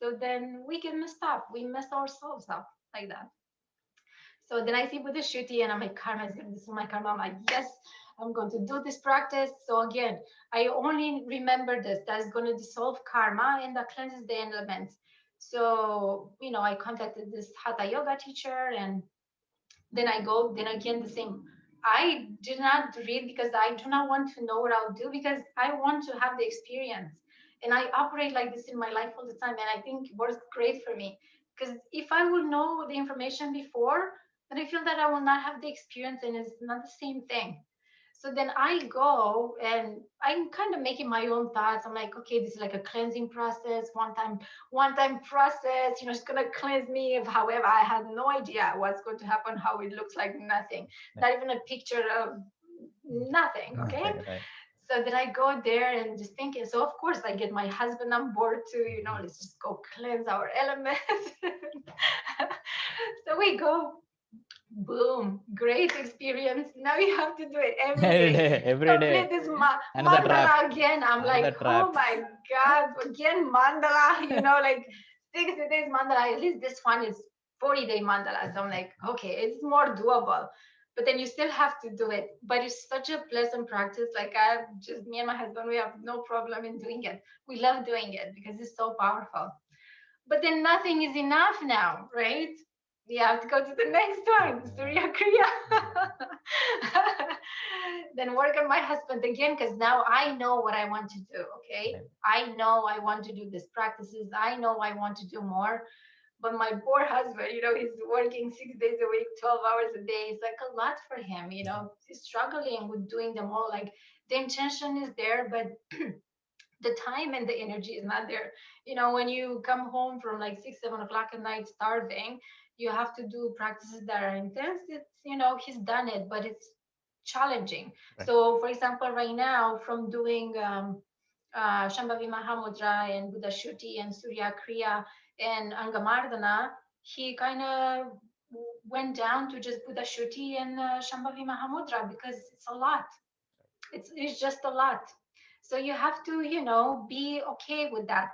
So then we get messed up. We mess ourselves up like that. So then I see with the Shuti and I'm like, karma is going to dissolve my karma. I'm like, yes, I'm going to do this practice. So again, I only remember this, that's going to dissolve karma and that cleanses the elements. So, you know, I contacted this Hatha yoga teacher, and then I go, then again, the same. I did not read because I do not want to know what I'll do, because I want to have the experience. And I operate like this in my life all the time. And I think it works great for me. Because if I will know the information before, then I feel that I will not have the experience and it's not the same thing. So then I go and I'm kind of making my own thoughts. I'm like, okay, this is like a cleansing process, one time process, you know, it's gonna cleanse me of however. I had no idea what's going to happen, how it looks like, nothing, not even a picture of nothing. Okay. Right. So then I go there and just thinking. So of course I get my husband on board too, you know, let's just go cleanse our elements. So we go. Boom, great experience. Now you have to do it every day. Every day. Complete this Another mandala trap. again. I'm Another like, trap. oh my God, again mandala, you know, like 60 days mandala. At least this one is 40-day mandala. So I'm like, okay, it's more doable. But then you still have to do it. But it's such a pleasant practice. Like me and my husband, we have no problem in doing it. We love doing it because it's so powerful. But then nothing is enough now, right? You have to go to the next one, Suriya Kriya. Then work on my husband again, because now I know what I want to do, okay? I know I want to do these practices. I know I want to do more. But my poor husband, you know, he's working 6 days a week, 12 hours a day. It's like a lot for him, you know. He's struggling with doing them all. Like the intention is there, but the time and the energy is not there. You know, when you come home from like 6, 7 o'clock at night starving, you have to do practices that are intense. It's, you know, he's done it, but it's challenging. Right. So for example, right now from doing Shambhavi Mahamudra and Buddha Shuti and Suriya Kriya and Angamardana, he kind of went down to just Buddha Shuti and Shambhavi Mahamudra because it's a lot. It's just a lot. So you have to, you know, be okay with that.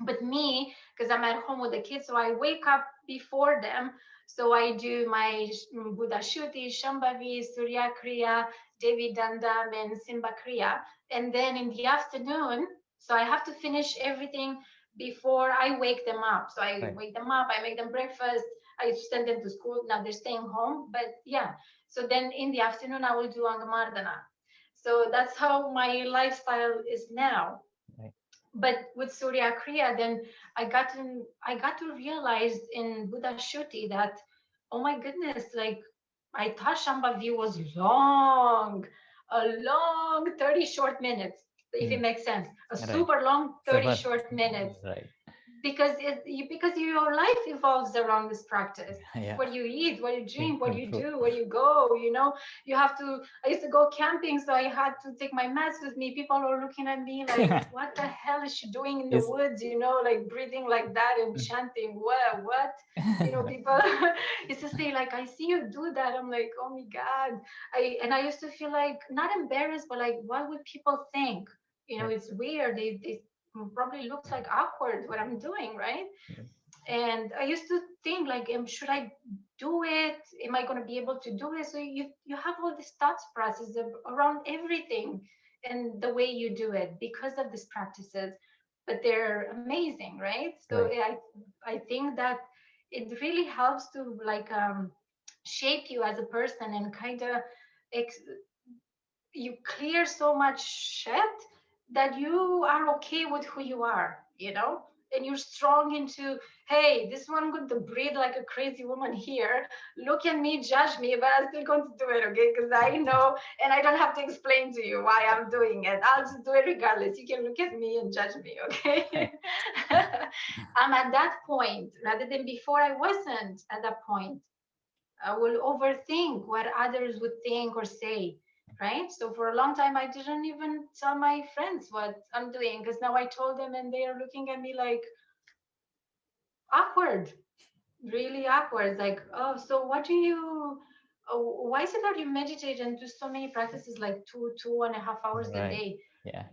But me, because I'm at home with the kids, so I wake up before them. So I do my Buddha Shuti, Shambhavi, Suriya Kriya, Devi Dandam, and Simba Kriya. And then in the afternoon, so I have to finish everything before I wake them up. So I wake them up, I make them breakfast, I send them to school. Now they're staying home, but yeah. So then in the afternoon, I will do Angamardana. So that's how my lifestyle is now. Right. But with Suriya Kriya, then I got to realize in Buddha Shuti that, oh my goodness, like I thought Shambhavi was long, a long 30 short minutes, if it makes sense. A super long 30 short minutes. Right. because your life evolves around this practice. Yeah. What you eat, what you drink, what you True. do, where you go, you know, you have to. I used to go camping, so I had to take my mats with me. People are looking at me like, what the hell is she doing in the woods, you know, like breathing like that and chanting, what you know, people used to say like, I see you do that. I'm like, oh my God. I used to feel like not embarrassed, but like, what would people think? You know, it's weird. They probably looks like awkward what I'm doing, right? And I used to think like, should I do it? Am I going to be able to do it? So you have all these thoughts process around everything and the way you do it because of these practices, but they're amazing, right? So I think that it really helps to like shape you as a person and kind of you clear so much shit that you are okay with who you are, you know, and you're strong into, hey, this one going to breathe like a crazy woman here. Look at me, judge me, but I'm still going to do it, okay? Because I know, and I don't have to explain to you why I'm doing it. I'll just do it regardless. You can look at me and judge me, okay? I'm at that point rather than before. I wasn't at that point. I will overthink what others would think or say, right? So for a long time, I didn't even tell my friends what I'm doing because now I told them and they are looking at me like awkward, really awkward. Like, oh, so what do you, why is it that you meditate and do so many practices like 2.5 hours a day? Yeah.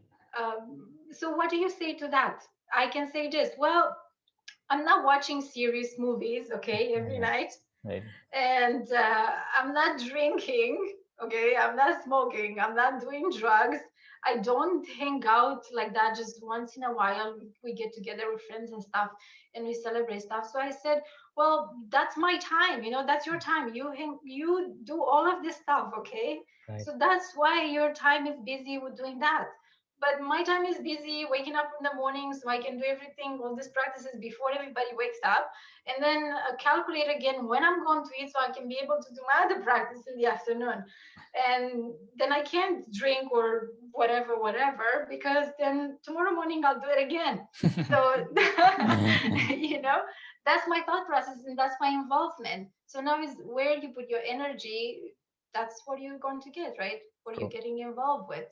So what do you say to that? I can say this, well, I'm not watching serious movies, okay, every night. And I'm not drinking, okay, I'm not smoking, I'm not doing drugs. I don't hang out like that just once in a while. We get together with friends and stuff and we celebrate stuff. So I said, well, that's my time, you know, that's your time. You do all of this stuff, okay? So that's why your time is busy with doing that. But my time is busy waking up in the morning so I can do everything, all these practices before everybody wakes up, and then calculate again when I'm going to eat so I can be able to do my other practice in the afternoon. And then I can't drink or whatever, because then tomorrow morning I'll do it again. So, you know, that's my thought process and that's my involvement. So now is where you put your energy, that's what you're going to get, right? What you're getting involved with.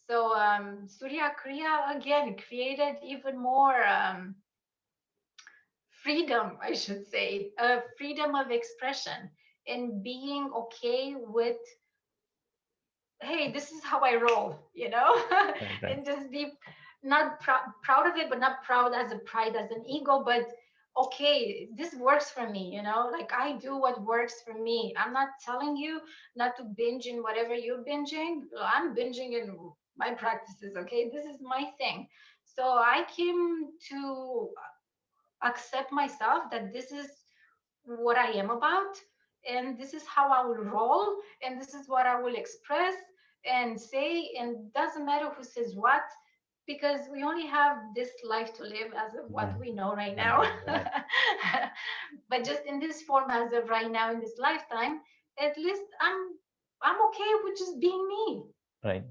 So Suriya Kriya again created even more freedom, I should say, freedom of expression and being okay with, hey, this is how I roll, you know, and just be not proud of it, but not proud as a pride, as an ego, but okay, this works for me, you know, like I do what works for me. I'm not telling you not to binge in whatever you're binging. I'm binging in my practices, okay? This is my thing. So I came to accept myself that this is what I am about, and this is how I will roll, and this is what I will express and say, and doesn't matter who says what, because we only have this life to live as of what we know right now. But just in this form as of right now in this lifetime, at least I'm okay with just being me. Right.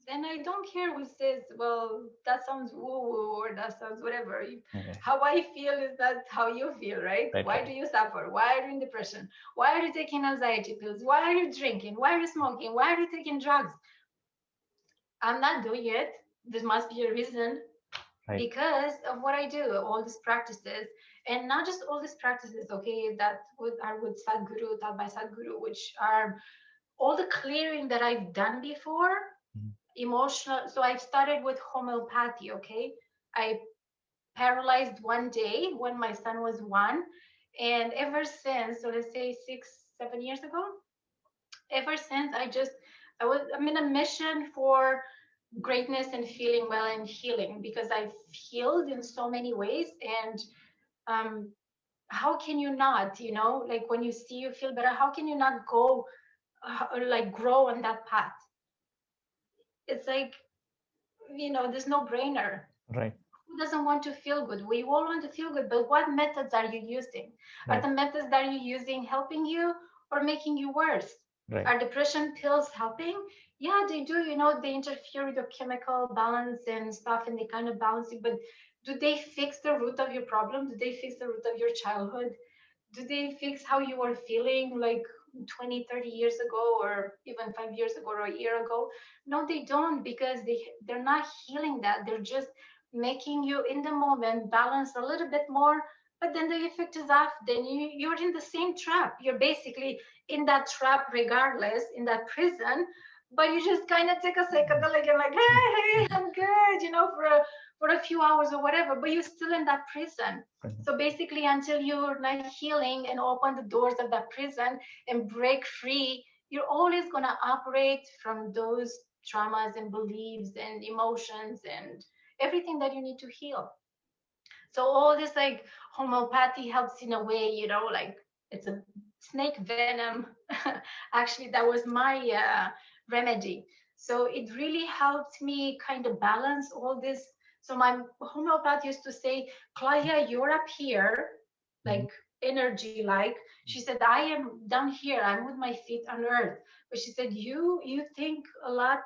And I don't care who says, well, that sounds woo-woo or that sounds whatever. How I feel is that how you feel, right? Why do you suffer? Why are you in depression? Why are you taking anxiety pills? Why are you drinking? Why are you smoking? Why are you taking drugs? I'm not doing it. There must be a reason. Because of what I do, all these practices, and not just all these practices, okay, that are with Sadhguru, taught by Sadhguru, which are all the clearing that I've done before. Emotional. So I started with homeopathy. Okay, I paralyzed one day when my son was 1, and ever since, so let's say 6-7 years ago, ever since I'm in a mission for greatness and feeling well and healing, because I've healed in so many ways. And how can you not, you know, like when you see you feel better, how can you not go like grow on that path? It's like, you know, there's no brainer. Right. Who doesn't want to feel good? We all want to feel good, but what methods are you using? Are the methods that you're using helping you or making you worse? Are depression pills helping? Yeah, they do. You know, they interfere with your chemical balance and stuff, and they kind of balance it. But Do they fix the root of your problem? Do they fix the root of your childhood? Do they fix how you were feeling like 20, 30 years ago, or even 5 years ago or a year ago? No, they don't, because they're not healing that. They're just making you in the moment balance a little bit more, but then the effect is off. Then you're in the same trap. You're basically in that trap regardless, in that prison, but you just kind of take a psychedelic and like, hey, I'm good, for a few hours or whatever, but you're still in that prison. So basically, until you're not healing and open the doors of that prison and break free, you're always going to operate from those traumas and beliefs and emotions and everything that you need to heal. So all this like homeopathy helps in a way, like it's a snake venom. Actually, that was my remedy. So it really helped me kind of balance all this. So my homeopath used to say, Claudia, you're up here, like energy, like she said, I am down here, I'm with my feet on earth. But she said, you think a lot,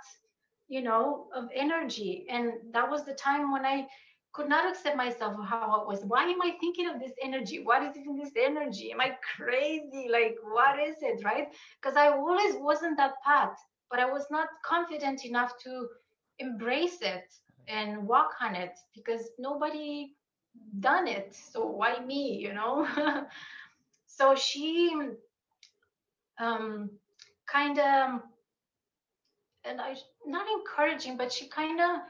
of energy. And that was the time when I could not accept myself or how I was. Why am I thinking of this energy? What is even this energy? Am I crazy? Like, what is it, right? Because I always wasn't that path, but I was not confident enough to embrace it and walk on it because nobody done it. So why me, So she kind of, and I not encouraging, but she kind of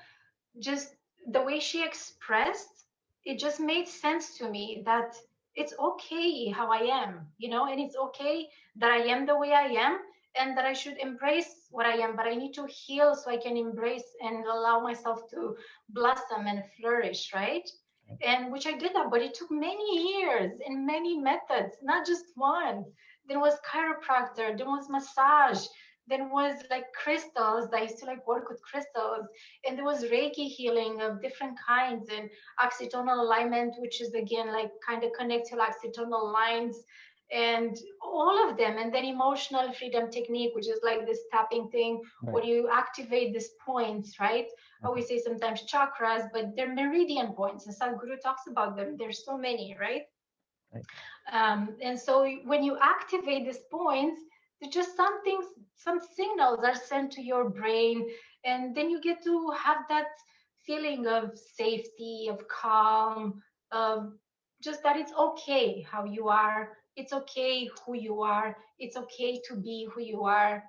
just the way she expressed, it just made sense to me that it's okay how I am, and it's okay that I am the way I am and that I should embrace what I am, but I need to heal so I can embrace and allow myself to blossom and flourish, right? And which I did that, but it took many years and many methods, not just one. There was chiropractor, there was massage, there was like crystals. I used to like work with crystals, and there was Reiki healing of different kinds, and oxytonal alignment, which is again like kind of connect to oxytonal lines, and all of them. And then emotional freedom technique, which is like this tapping thing where you activate these points, right? We say sometimes chakras, but they're meridian points, and Sadhguru talks about them. There's so many, right? And so when you activate these points, there's just some things, some signals are sent to your brain, and then you get to have that feeling of safety, of calm, of just that it's okay how you are, it's okay who you are, it's okay to be who you are,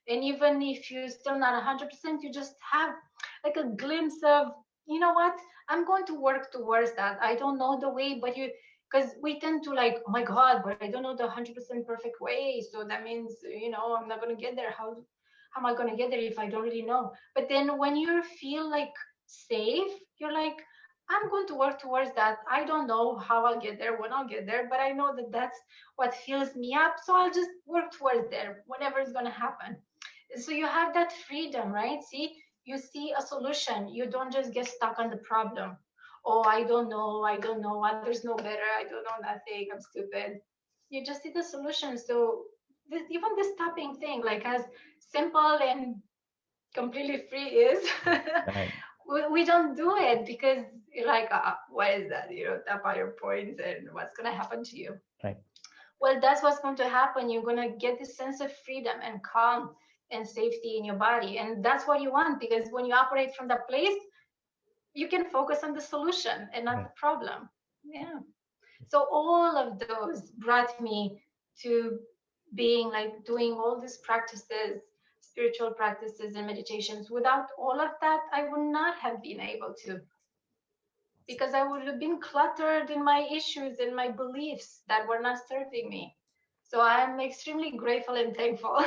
and even if you're still not 100%, you just have like a glimpse of, you know what, I'm going to work towards that. I don't know the way, but because we tend to like, oh my God, but I don't know the 100% perfect way. So that means, I'm not going to get there. How am I going to get there if I don't really know? But then when you feel like safe, you're like, I'm going to work towards that. I don't know how I'll get there, when I'll get there, but I know that that's what fills me up. So I'll just work towards there, whatever is going to happen. So you have that freedom, right? See, you see a solution. You don't just get stuck on the problem. Oh, I don't know, others know better, I don't know nothing, I'm stupid. You just see the solution. So even this tapping thing, like as simple and completely free is, we don't do it because you're like, what is that? Tap on your points and what's going to happen to you? Right. Well, that's what's going to happen. You're going to get this sense of freedom and calm and safety in your body. And that's what you want, because when you operate from that place, you can focus on the solution and not the problem. Yeah. So all of those brought me to being like doing all these practices, spiritual practices and meditations. Without all of that, I would not have been able to, because I would have been cluttered in my issues and my beliefs that were not serving me. So I'm extremely grateful and thankful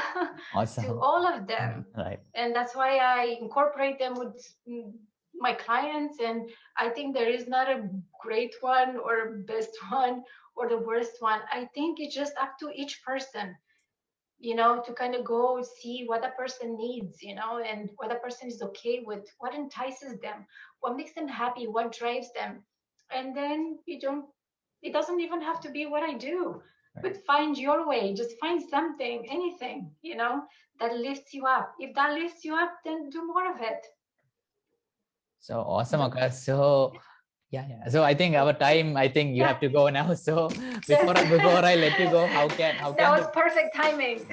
to all of them. Right. And that's why I incorporate them with my clients. And I think there is not a great one or best one or the worst one. I think it's just up to each person, to kind of go see what a person needs, and what a person is okay with, what entices them, what makes them happy, what drives them. And then it doesn't even have to be what I do, but find your way. Just find something, anything, that lifts you up. If that lifts you up, then do more of it. So awesome, Akka. So Yeah. So I think our time, I think you have to go now. So before I let you go, how can that was perfect timing.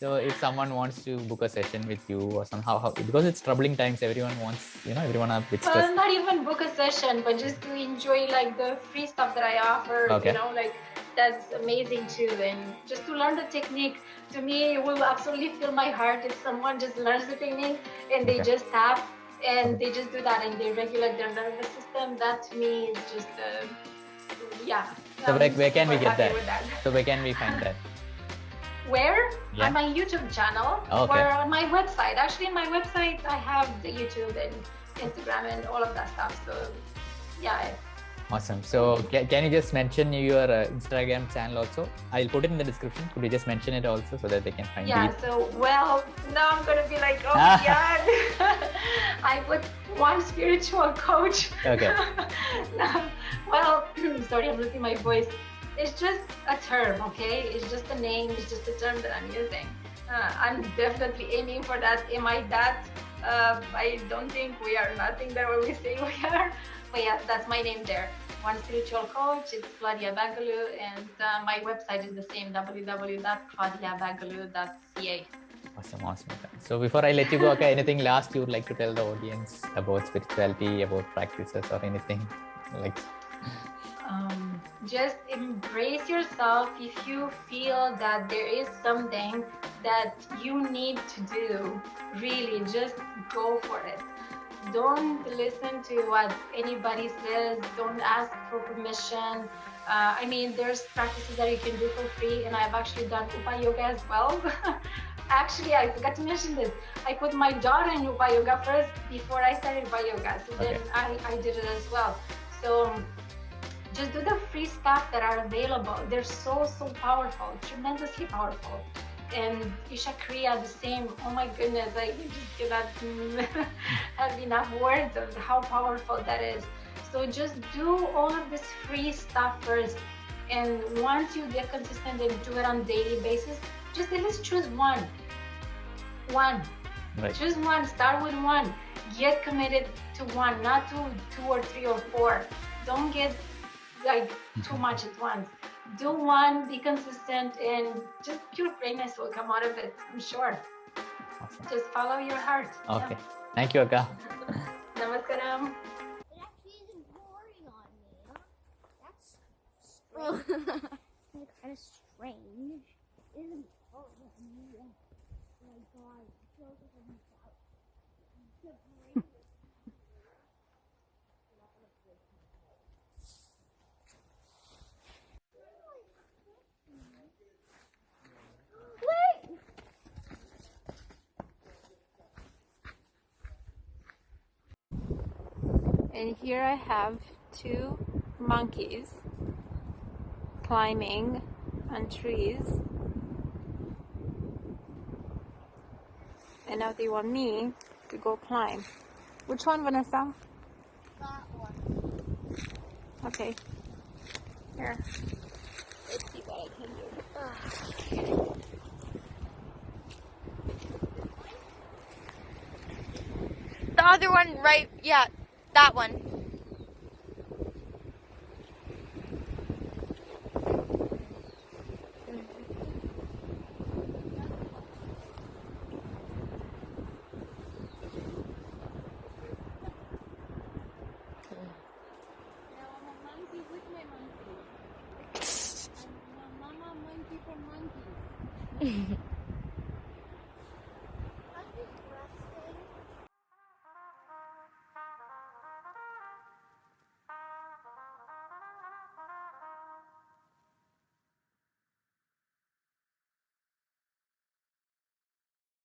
So if someone wants to book a session with you or somehow, because it's troubling times, everyone wants, everyone are a bit stressed. Not even book a session, but just to enjoy like the free stuff that I offer, Okay. like that's amazing too. And just to learn the technique, to me, it will absolutely fill my heart if someone just learns the technique and they just tap and they just do that and they regulate their nervous system. That to me is just, yeah. So where can we get that? that? So where can we find that? Where? Yeah. On my YouTube channel or on my website. Actually, on my website, I have the YouTube and Instagram and all of that stuff. So, yeah. Awesome. So, can you just mention your Instagram channel also? I'll put it in the description. Could you just mention it also so that they can find it? Yeah. So, well, now I'm going to be like, oh my God. I put one spiritual coach. Okay. Well, sorry, I'm losing my voice. It's just a term, okay? It's just a name. It's just a term that I'm using. I'm definitely aiming for that. Am I that? I don't think we are nothing that we say we are. But yeah, that's my name there. One spiritual coach. It's Claudia Bagalu, and my website is the same, www.claudiabagalu.ca. Awesome. So before I let you go, okay, anything last you would like to tell the audience about spirituality, about practices or anything like? Just embrace yourself. If you feel that there is something that you need to do, really just go for it. Don't listen to what anybody says. Don't ask for permission. I mean, there's practices that you can do for free, and I've actually done Upa Yoga as well. Actually, I forgot to mention this. I put my daughter in Upa Yoga first before I started Upa Yoga. So then I did it as well. So just do the free stuff that are available. They're so powerful, tremendously powerful. And Isha Kriya, the same. Oh my goodness, I just cannot have enough words of how powerful that is. So just do all of this free stuff first. And once you get consistent and do it on a daily basis, just at least choose one. Right. Choose one, start with one. Get committed to one, not to 2 or 3 or 4. Don't get like too much at once. Do one, be consistent, and just pure greatness will come out of it, I'm sure. Awesome. Just follow your heart. Okay. Thank you, Akka. Namaskaram. It actually isn't pouring on me. That's strange. It's kind of strange. It isn't pouring on me. Oh my God. It feels like I'm about to break. And here I have 2 monkeys climbing on trees. And now they want me to go climb. Which one, Vanessa? That one. Okay. Here. Let's see what I can do. The other one, right? Yeah, that one. Monkey for monkeys.